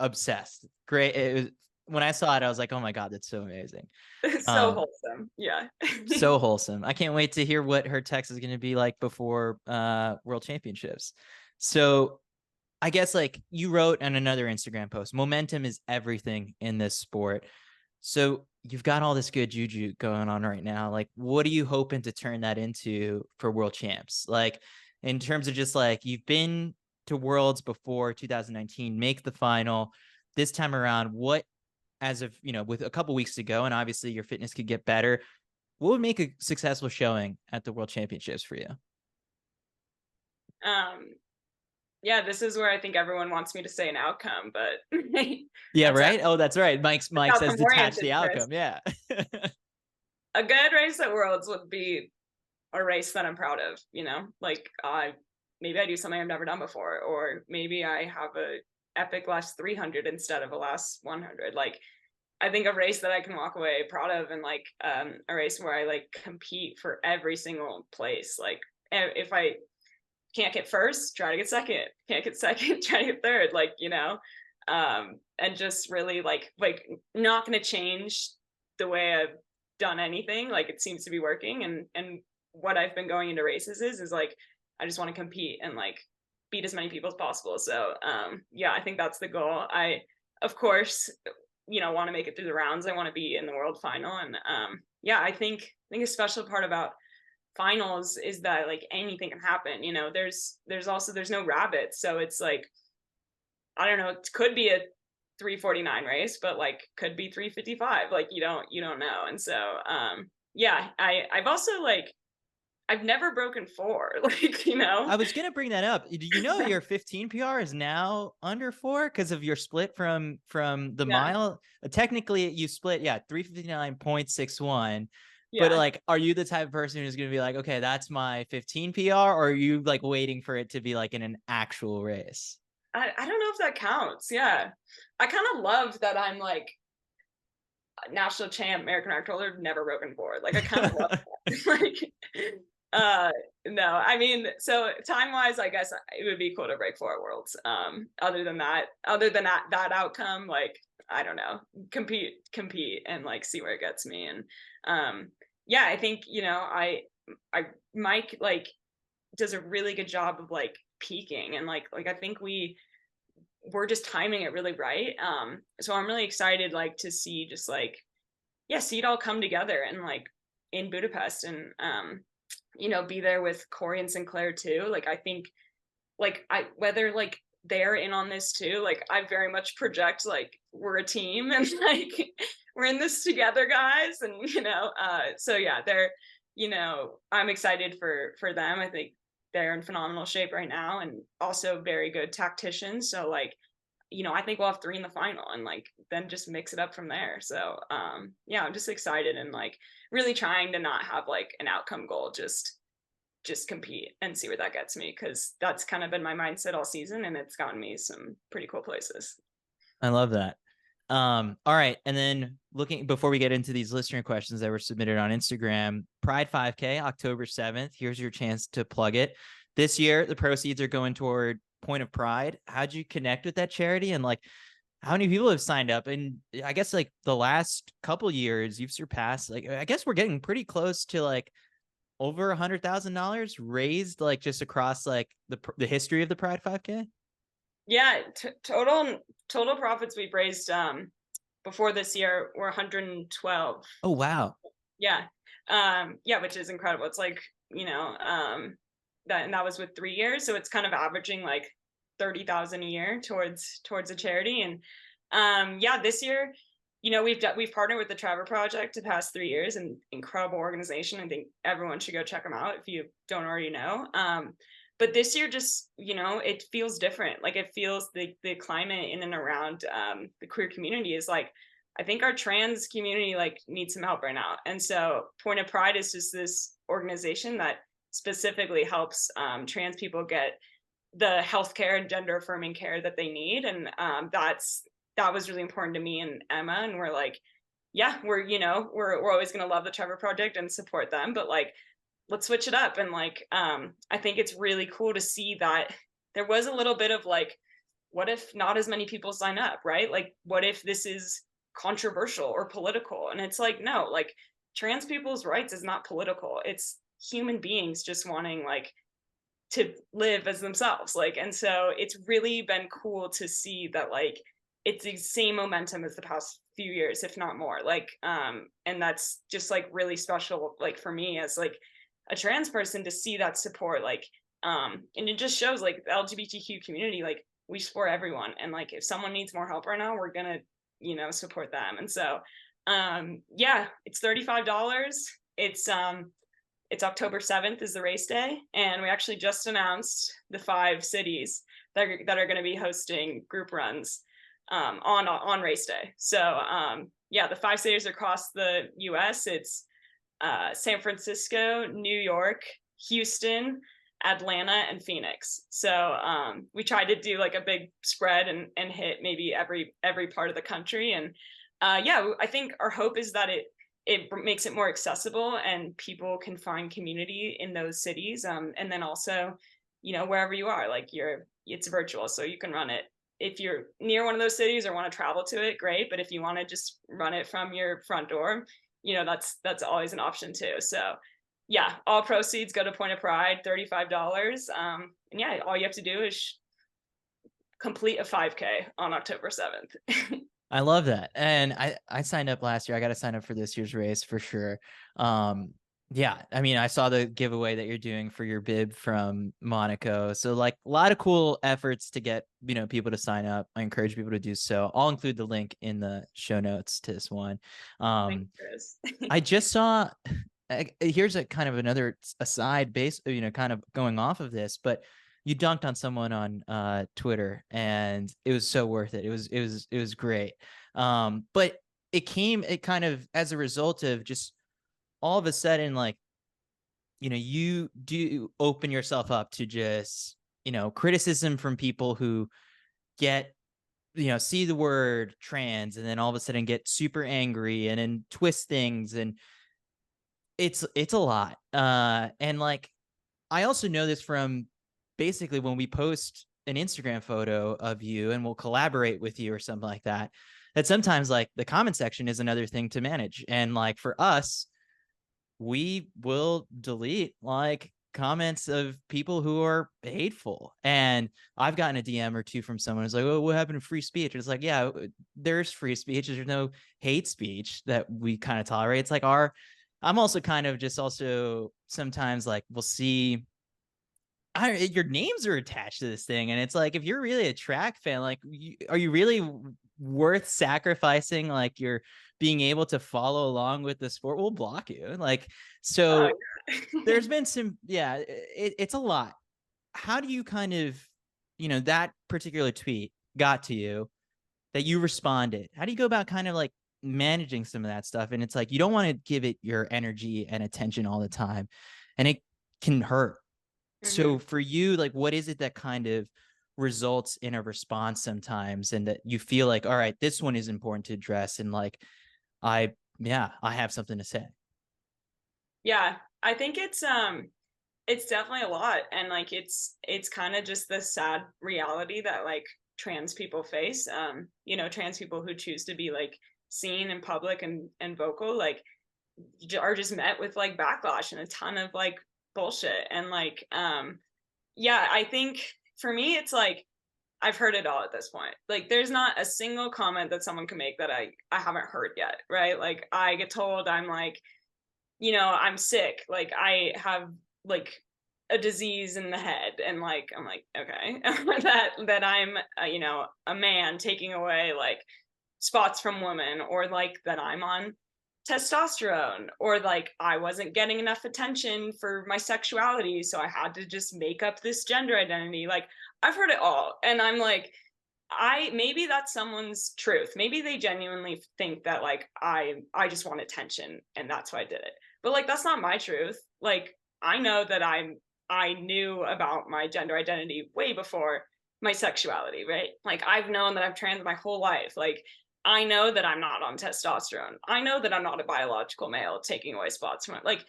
obsessed. Great. It was, when I saw it, I was like, oh my God, that's so amazing. It's so wholesome. Yeah. So wholesome. I can't wait to hear what her text is going to be like before World Championships. So I guess like you wrote on another Instagram post, momentum is everything in this sport. So you've got all this good juju going on right now. Like, what are you hoping to turn that into for World Champs? Like, in terms of just like, you've been to Worlds before 2019, make the final. This time around, what, as of, you know, with a couple weeks to go, and obviously your fitness could get better, what would make a successful showing at the World Championships for you? Yeah, this is where I think everyone wants me to say an outcome, but Yeah, that's right. Oh, that's right. Mike says outcome detach oriented, the Chris. outcome. Yeah. A good race at Worlds would be a race that I'm proud of, you know, like maybe I do something I've never done before, or maybe I have a epic last 300 instead of a last 100. Like, I think a race that I can walk away proud of, and like a race where I like compete for every single place. Like, if I can't get first, try to get second. Can't get second, try to get third. Like, you know, and just really like not going to change the way I've done anything. Like, it seems to be working, and what I've been going into races is like, I just want to compete and like beat as many people as possible. So yeah, I think that's the goal. I, of course, you know, want to make it through the rounds. I want to be in the world final. And yeah, I think a special part about finals is that like anything can happen. You know, there's no rabbits. So it's like, I don't know, it could be a 349 race, but like could be 355. Like, you don't know. And so yeah, I've also like, I've never broken four, like, you know. I was gonna bring that up. Do you know your 15 PR is now under 4 because of your split from the Yeah, mile? Technically, you split, yeah, 359.61. But yeah. like, are you the type of person who's gonna be like, okay, that's my 15 PR, or are you like waiting for it to be like in an actual race? I don't know if that counts. Yeah, I kind of love that I'm like national champ, American record holder, never broken four. Like, I kind of love that. Like, uh, no, I mean, so time wise, I guess it would be cool to break four worlds. Other than that, that outcome, like, I don't know, compete, and like see where it gets me. And yeah, I think, you know, I Mike like does a really good job of like peaking, and like I think we're just timing it really right. So I'm really excited like to see just like, yeah, see it all come together, and like in Budapest, and you know, be there with Cory and Sinclaire too. Like, I think like whether like they're in on this too, like I very much project like we're a team, and like we're in this together, guys. And you know, so yeah, they're, you know, I'm excited for them. I think they're in phenomenal shape right now, and also very good tacticians. So like, you know, I think we'll have 3 in the final, and like then just mix it up from there. So yeah, I'm just excited, and like really trying to not have like an outcome goal, just compete and see where that gets me, because that's kind of been my mindset all season, and it's gotten me some pretty cool places. I love that. All right. And then looking before we get into these listener questions that were submitted on Instagram, Pride 5K, October 7th. Here's your chance to plug it. This year, the proceeds are going toward Point of Pride. How'd you connect with that charity? And like, how many people have signed up? And I guess like the last couple years, you've surpassed, like, I guess we're getting pretty close to like over $100,000 raised, like just across like the history of the Pride 5K. Yeah, total profits we've raised before this year were 112. Oh, wow. Yeah. Yeah, which is incredible. It's like, you know, that was with 3 years, so it's kind of averaging like 30,000 a year towards a charity. And yeah, this year, you know, we've partnered with the Trevor Project the past 3 years, an incredible organization. I think everyone should go check them out if you don't already know. But this year, just, you know, it feels different. Like, it feels the climate in and around the queer community is like, I think our trans community like needs some help right now. And so Point of Pride is just this organization that specifically helps trans people get the healthcare and gender affirming care that they need. And that was really important to me and Emma. And we're like, yeah, we're always going to love the Trevor Project and support them, but like, let's switch it up. And like, I think it's really cool to see that there was a little bit of like what if not as many people sign up, right? Like, what if this is controversial or political? And it's like, no, like trans people's rights is not political. It's human beings just wanting like to live as themselves. Like, and so it's really been cool to see that like it's the same momentum as the past few years, if not more. Like, and that's just like really special, like for me as like a trans person to see that support, like, and it just shows like the LGBTQ community, like we support everyone. And like if someone needs more help right now, we're gonna, you know, support them. And so yeah, it's $35. It's October 7th is the race day, and we actually just announced the 5 cities that are going to be hosting group runs on race day. So yeah, the 5 cities across the U.S. It's San Francisco, New York, Houston, Atlanta, and Phoenix. So we tried to do like a big spread and hit maybe every part of the country. And yeah, I think our hope is that it makes it more accessible and people can find community in those cities. And then also, you know, wherever you are, like it's virtual, so you can run it. If you're near one of those cities or want to travel to it, great. But if you want to just run it from your front door, you know, that's always an option too. So yeah, all proceeds go to Point of Pride, $35. And yeah, all you have to do is complete a 5K on October 7th. I love that. And I signed up last year. I got to sign up for this year's race for sure. Yeah, I mean, I saw the giveaway that you're doing for your bib from Monaco. So like a lot of cool efforts to get, you know, people to sign up. I encourage people to do so. I'll include the link in the show notes to this one. I just saw, here's a kind of another aside base, you know, kind of going off of this, but you dunked on someone on Twitter and it was so worth it. It was great. But it kind of as a result of just all of a sudden, like, you know, you do open yourself up to just, you know, criticism from people who get, you know, see the word trans and then all of a sudden get super angry and then twist things. And it's a lot. And like, I also know this from basically when we post an Instagram photo of you and we'll collaborate with you or something like that, that sometimes like the comment section is another thing to manage. And like for us, we will delete like comments of people who are hateful. And I've gotten a DM or two from someone who's like, oh, what happened to free speech? And it's like, yeah, there's free speech. There's no hate speech that we kind of tolerate. It's like I'm also kind of just also sometimes like we'll see your names are attached to this thing. And it's like, if you're really a track fan, like, are you really worth sacrificing like your being able to follow along with the sport? We'll block you. Like, so there's been some, yeah, it's a lot. How do you kind of, you know, that particular tweet got to you that you responded? How do you go about kind of like managing some of that stuff? And it's like, you don't want to give it your energy and attention all the time, and it can hurt. So for you, like, what is it that kind of results in a response sometimes, and that you feel like, all right, this one is important to address, and like, I have something to say. Yeah, I think it's definitely a lot. And like it's kind of just the sad reality that like trans people face. You know, trans people who choose to be like seen in public and vocal, like are just met with like backlash and a ton of like bullshit. And like yeah, I think for me it's like I've heard it all at this point. Like there's not a single comment that someone can make that I haven't heard yet, right? Like I get told I'm like, you know, I'm sick, like I have like a disease in the head, and like I'm like, okay. that I'm you know, a man taking away like spots from women, or like that I'm on testosterone, or like I wasn't getting enough attention for my sexuality, so I had to just make up this gender identity. Like I've heard it all, and I'm like, maybe that's someone's truth. Maybe they genuinely think that like I just want attention and that's why I did it. But like that's not my truth. Like I know that I knew about my gender identity way before my sexuality, right? Like I've known that I'm trans my whole life. Like I know that I'm not on testosterone. I know that I'm not a biological male taking away spots from it. Like,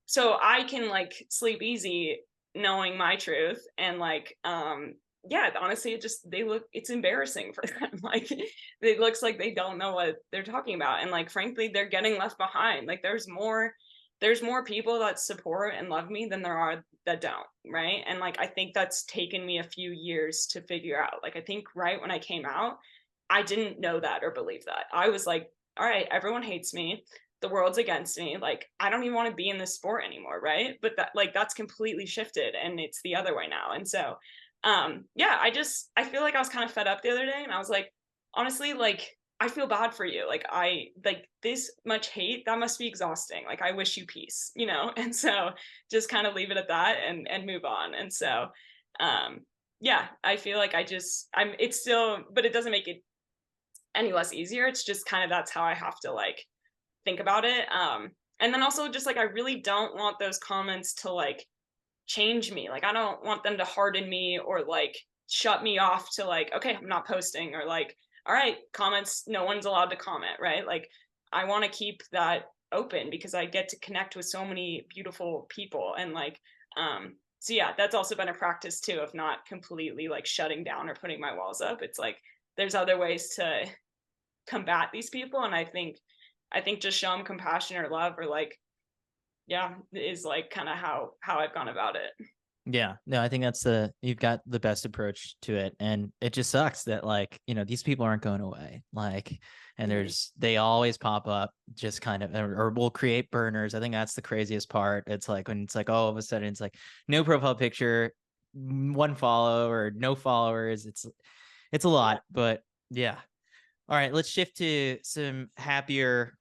so I can like sleep easy knowing my truth. And like, yeah, honestly, it's embarrassing for them. Like, it looks like they don't know what they're talking about. And like, frankly, they're getting left behind. Like, there's more people that support and love me than there are that don't. Right. And like, I think that's taken me a few years to figure out. Like, I think right when I came out, I didn't know that or believe that. I was like, all right, everyone hates me. The world's against me. Like, I don't even want to be in this sport anymore. Right. But that's completely shifted and it's the other way now. And so, yeah, I feel like I was kind of fed up the other day and I was like, honestly, like, I feel bad for you. Like, I like this much hate, that must be exhausting. Like, I wish you peace, you know? And so just kind of leave it at that and move on. And so, um, yeah, I feel like it's still, but it doesn't make it any less easier. It's just kind of, that's how I have to like think about it. And then also just like, I really don't want those comments to like change me. Like, I don't want them to harden me or like shut me off to like, okay, I'm not posting, or like, all right, comments, no one's allowed to comment, right? Like, I want to keep that open because I get to connect with so many beautiful people. And like, so yeah, that's also been a practice too, of not completely like shutting down or putting my walls up. It's like, there's other ways to combat these people. And I think just show them compassion or love or like, yeah, is like kind of how I've gone about it. Yeah, no, I think you've got the best approach to it. And it just sucks that like, these people aren't going away. Like, and Mhm. they always pop up just kind of, or will create burners. I think that's the craziest part. It's like when it's like, all of a sudden it's like no profile picture, one follow or no followers. It's a Yeah. lot, but yeah. All right, let's shift to some happier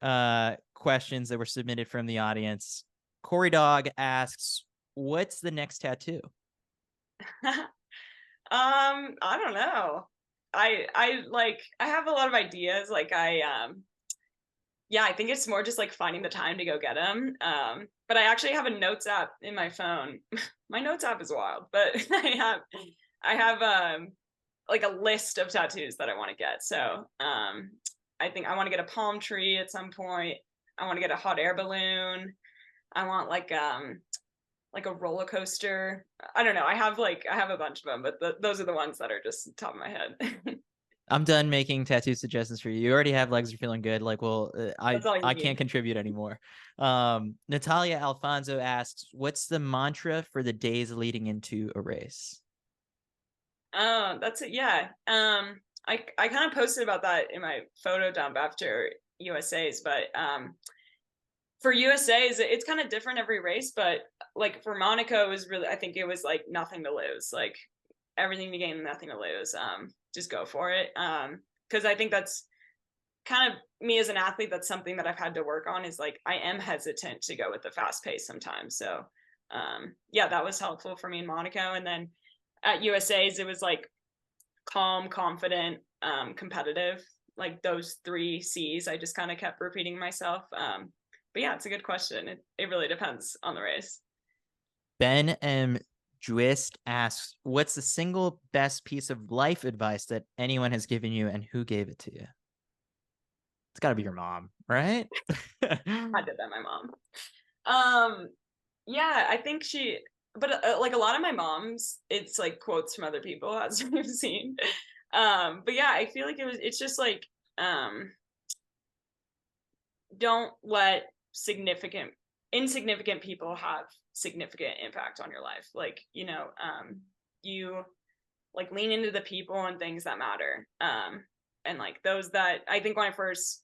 questions that were submitted from the audience. Corey Dog asks, what's the next tattoo? I don't know. I have a lot of ideas. Like, yeah, I think it's more just like finding the time to go get them. But I actually have a notes app in my phone. My notes app is wild, but I have like a list of tattoos that I want to get. So, I think I want to get a palm tree at some point. I want to get a hot air balloon. I want like a roller coaster. I don't know. I have a bunch of them, but those are the ones that are just top of my head. I'm done making tattoo suggestions for you. You already have legs are feeling good. Like, well, That's all you I can't need. contribute anymore. Natalia Alfonso asks, what's the mantra for the days leading into a race? Oh, that's it. Yeah. I kind of posted about that in my photo dump after USA's, but for USA's, it's kind of different every race. But like for Monaco, it was really, I think it was like nothing to lose, like everything to gain, nothing to lose. Just go for it. Because I think that's kind of me as an athlete. That's something that I've had to work on, is like I am hesitant to go with the fast pace sometimes. So yeah, that was helpful for me in Monaco. And then at USA's, it was like calm, confident, competitive. Like those three C's, I just kind of kept repeating myself. But yeah, it's a good question. It really depends on the race. Ben M. Juist asks, what's the single best piece of life advice that anyone has given you and who gave it to you? It's got to be your mom, right? I did that, my mom. Um, yeah, I think but like a lot of my mom's, it's like quotes from other people, as we've seen. But yeah, I feel like it's just like, um, don't let insignificant people have significant impact on your life. Like, you like lean into the people and things that matter. And like those that I think when I first,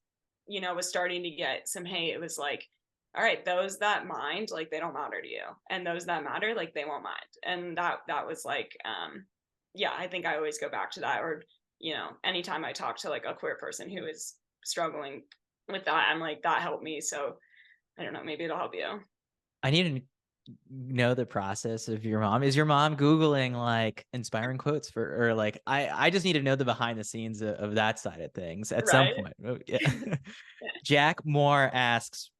was starting to get some hate, it was like, all right, those that mind, like they don't matter to you. And those that matter, like they won't mind. And that was like, yeah, I think I always go back to that. Or, anytime I talk to like a queer person who is struggling with that, I'm like, that helped me. So I don't know, maybe it'll help you. I need to know the process of your mom. Is your mom Googling like inspiring quotes or like, I just need to know the behind the scenes of that side of things at some Right. point. Oh, yeah. Jack Moore asks,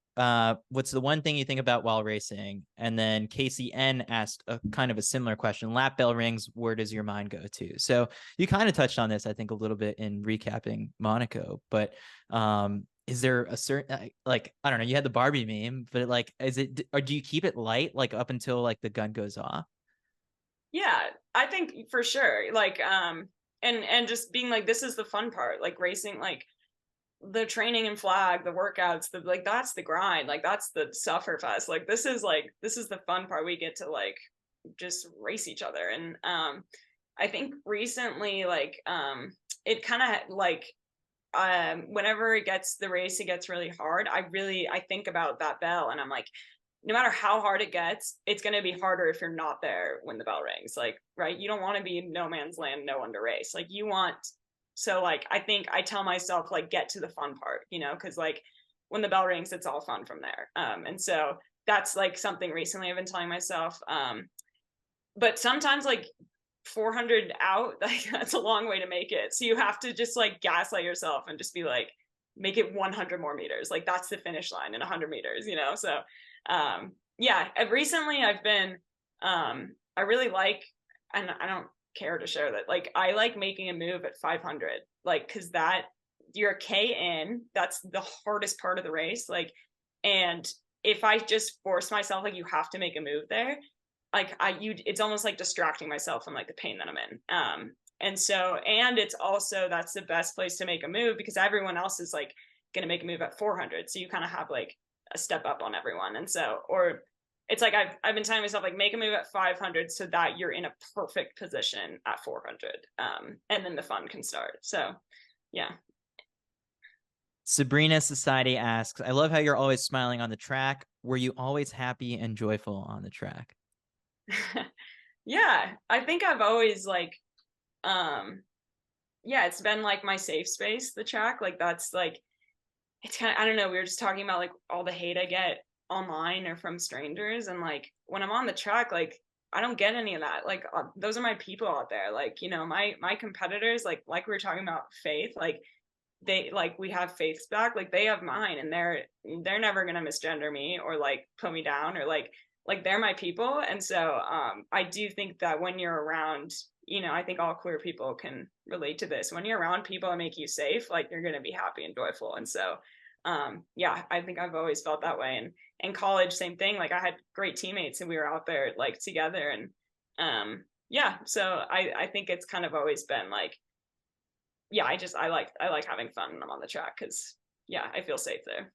what's the one thing you think about while racing? And then Casey N asked a kind of a similar question. Lap bell rings, where does your mind go to? So you kind of touched on this, I think, a little bit in recapping Monaco, but is there a certain like, I don't know, you had the Barbie meme, but like, or do you keep it light like up until like the gun goes off? Yeah. I think for sure, like, and just being like, this is the fun part, like racing, like the training and flag, the workouts, the like, that's the grind, like that's the suffer fest. Like, this is the fun part. We get to like just race each other. And I think recently, like, it kind of like, whenever the race, it gets really hard. I think about that bell, and I'm like, no matter how hard it gets, it's going to be harder if you're not there when the bell rings. Like, right? You don't want to be no man's land, no one to race. Like, you want, so like, I think I tell myself, like, get to the fun part, you know, because like when the bell rings, it's all fun from there. And so that's like something recently I've been telling myself. But sometimes like 400 out, like that's a long way to make it. So you have to just like gaslight yourself and just be like, make it 100 more meters. Like that's the finish line in 100 meters, you know? So yeah, recently I've been, I really like, and I don't care to share that, like I like making a move at 500, like, cause that you're a K in, that's the hardest part of the race. Like, and if I just force myself, like you have to make a move there, like it's almost like distracting myself from like the pain that I'm in. And so, and it's also, that's the best place to make a move because everyone else is like going to make a move at 400. So you kind of have like a step up on everyone. And so, or it's like, I've been telling myself like make a move at 500 so that you're in a perfect position at 400. And then the fun can start. So yeah. Sabrina Society asks, I love how you're always smiling on the track. Were you always happy and joyful on the track? Yeah, I think I've always like, yeah, it's been like my safe space, the track. Like that's like, it's kind of, I don't know, we were just talking about like all the hate I get online or from strangers. And like when I'm on the track, like I don't get any of that. Like those are my people out there. Like, you know, my competitors, like we were talking about faith, like they, like we have faiths back, like they have mine, and they're never gonna misgender me or like put me down or like they're my people. And so I do think that when you're around, you know, I think all queer people can relate to this. When you're around people that make you safe, like you're going to be happy and joyful. And so yeah, I think I've always felt that way. And in college, same thing. Like I had great teammates and we were out there like together. And yeah, so I think it's kind of always been like, yeah, I like having fun when I'm on the track because yeah, I feel safe there.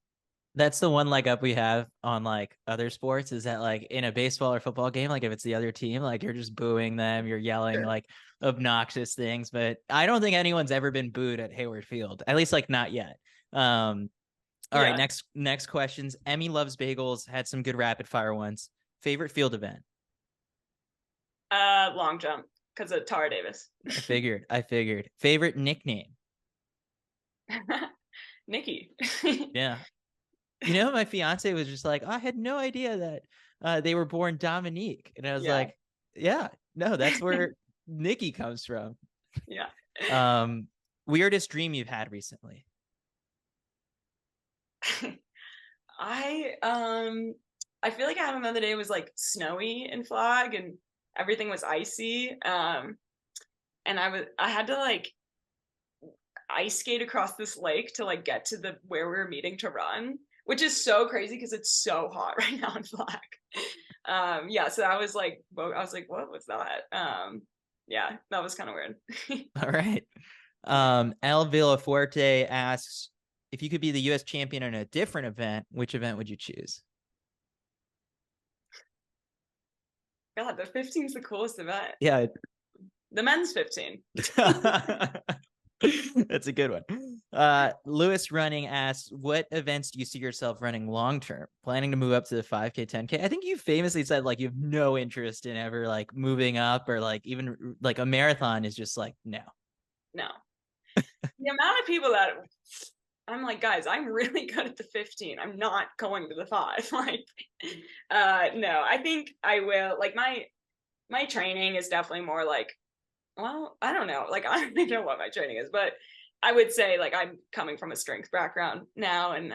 That's the one leg up we have on like other sports is that like in a baseball or football game, like if it's the other team, like you're just booing them, you're yelling Sure. like obnoxious things. But I don't think anyone's ever been booed at Hayward Field, at least like not yet. All right, Yeah. next questions. Emmy loves bagels, had some good rapid fire ones. Favorite field event? Long jump because of Tara Davis. I figured. Favorite nickname? Nikki. Yeah. You know, my fiance was just like, oh, I had no idea that they were born Dominique. And I was Yeah. like, yeah, no, that's where Nikki comes from. Yeah. Weirdest dream you've had recently? I feel like I had another day, it was like snowy in Flag and everything was icy. And I had to like ice skate across this lake to like get to the where we were meeting to run, which is so crazy because it's so hot right now in Flag. Yeah, so I was like, what was that? Yeah, that was kind of weird. All right. El Villafuerte asks, if you could be the U.S. champion in a different event, which event would you choose? God, the 15 is the coolest event. Yeah. The men's 15. That's a good one. Lewis Running asks, what events do you see yourself running long term? Planning to move up to the 5K, 10K? I think you famously said like you have no interest in ever like moving up or like even like a marathon is just like no. The amount of people that I'm like, guys, I'm really good at the 15. I'm not going to the 5. Like, no, I think I will. Like my training is definitely more like, well, I don't know. Like, I don't even know what my training is, but I would say like I'm coming from a strength background now. And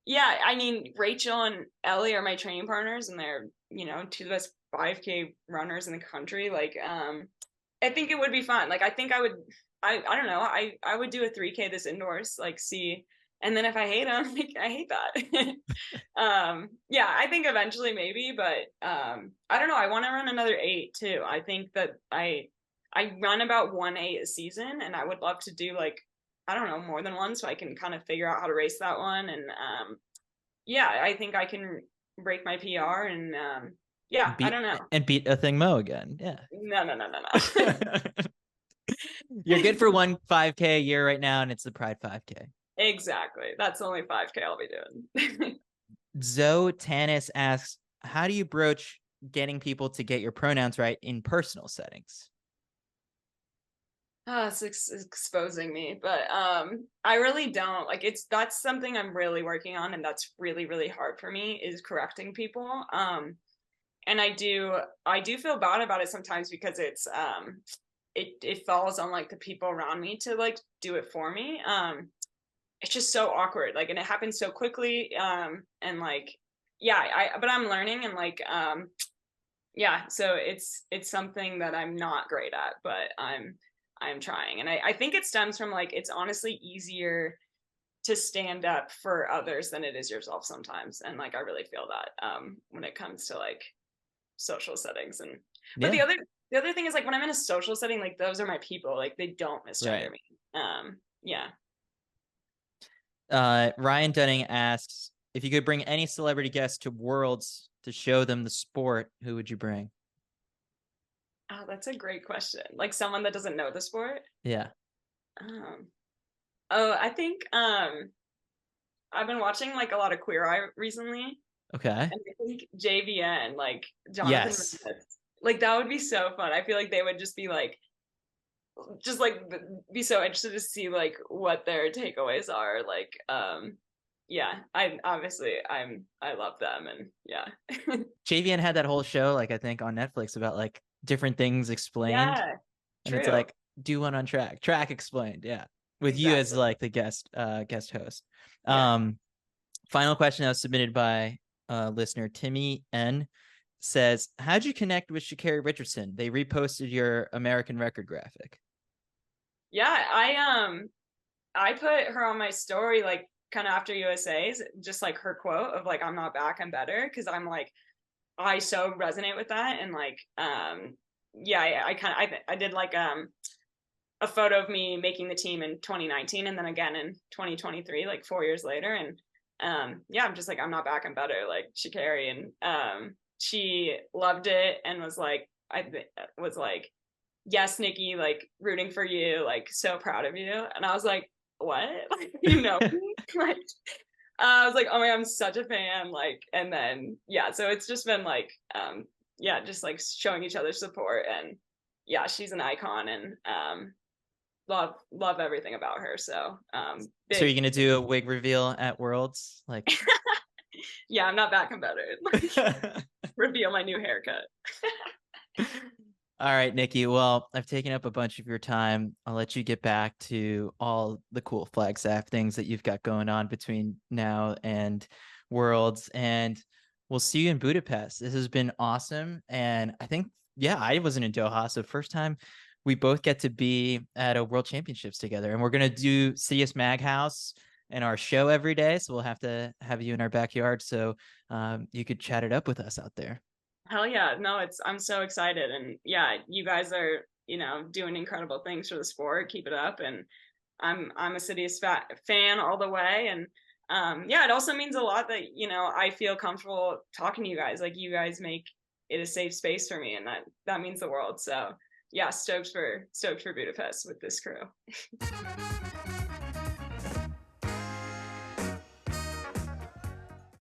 yeah, I mean, Rachel and Ellie are my training partners and they're, you know, two of the best 5K runners in the country. Like, I think it would be fun. Like, I think I don't know. I would do a 3K this indoors, like see And then if I hate them, like, I hate that. Yeah, I think eventually maybe, but I don't know. I want to run another 8 too. I think that I run about 1 8 a season, and I would love to do like, I don't know, more than one, so I can kind of figure out how to race that one. And yeah, I think I can break my PR, and yeah, I don't know. Beat Athing Mu again. Yeah. No. You're good for one 5K a year right now, and it's the Pride 5K. Exactly. That's the only 5K I'll be doing. Zoe Tanis asks, how do you broach getting people to get your pronouns right in personal settings? Oh, it's exposing me, but I really don't like that's something I'm really working on, and that's really, really hard for me, is correcting people. And I do feel bad about it sometimes, because it's it falls on like the people around me to like do it for me. It's just so awkward, like, and it happens so quickly. And like, yeah, but I'm learning, and like yeah, so it's something that I'm not great at, but I'm trying. And I think it stems from like, it's honestly easier to stand up for others than it is yourself sometimes. And like, I really feel that when it comes to like social settings. And but Yeah. the other thing is, like, when I'm in a social setting, like, those are my people, like, they don't misgender me. Yeah. Ryan Dunning asks, if you could bring any celebrity guest to Worlds to show them the sport, who would you bring? Oh, that's a great question. Like, someone that doesn't know the sport. Yeah. Oh, I think I've been watching like a lot of Queer Eye recently. Okay. And I think JVN, like Jonathan, Yes. like, that would be so fun. I feel like they would just be like be so interested to see like what their takeaways are. Like, yeah, I love them, and yeah. JVN had that whole show, like, I think on Netflix, about like different things explained. Yeah, and it's like, do one on track explained. Yeah. With exactly. You as like the guest host. Yeah. Final question that was submitted by listener Timmy N says, how'd you connect with Sha'Carri Richardson? They reposted your American record graphic. Yeah, I put her on my story like kind of after USA's, just like her quote of like, I'm not back, I'm better, because I'm like, I so resonate with that. And like, yeah, I did like a photo of me making the team in 2019, and then again in 2023, like 4 years later. And yeah, I'm just like, I'm not back, I'm better, like Sha'Carri. And she loved it and was like, yes, Nikki, like, rooting for you, like, so proud of you. And I was like, what? Like, you know, like, I was like, oh my God, I'm such a fan. Like, and then, yeah, so it's just been like, yeah, just like showing each other support. And yeah, she's an icon, and love everything about her. So, So you're going to do a wig reveal at Worlds? Like, yeah, I'm not back, I'm better. Like, reveal my new haircut. All right, Nikki. Well, I've taken up a bunch of your time. I'll let you get back to all the cool Flagstaff things that you've got going on between now and Worlds. And we'll see you in Budapest. This has been awesome. And I think, yeah, I wasn't in Doha. So first time we both get to be at a World Championships together. And we're going to do CITIUS Mag House and our show every day. So we'll have to have you in our backyard so you could chat it up with us out there. Hell yeah. No, I'm so excited. And yeah, you guys are, doing incredible things for the sport. Keep it up. And I'm a CITIUS fan all the way. And yeah, it also means a lot that, I feel comfortable talking to you guys. Like, you guys make it a safe space for me, and that means the world. So yeah, stoked for Budapest with this crew.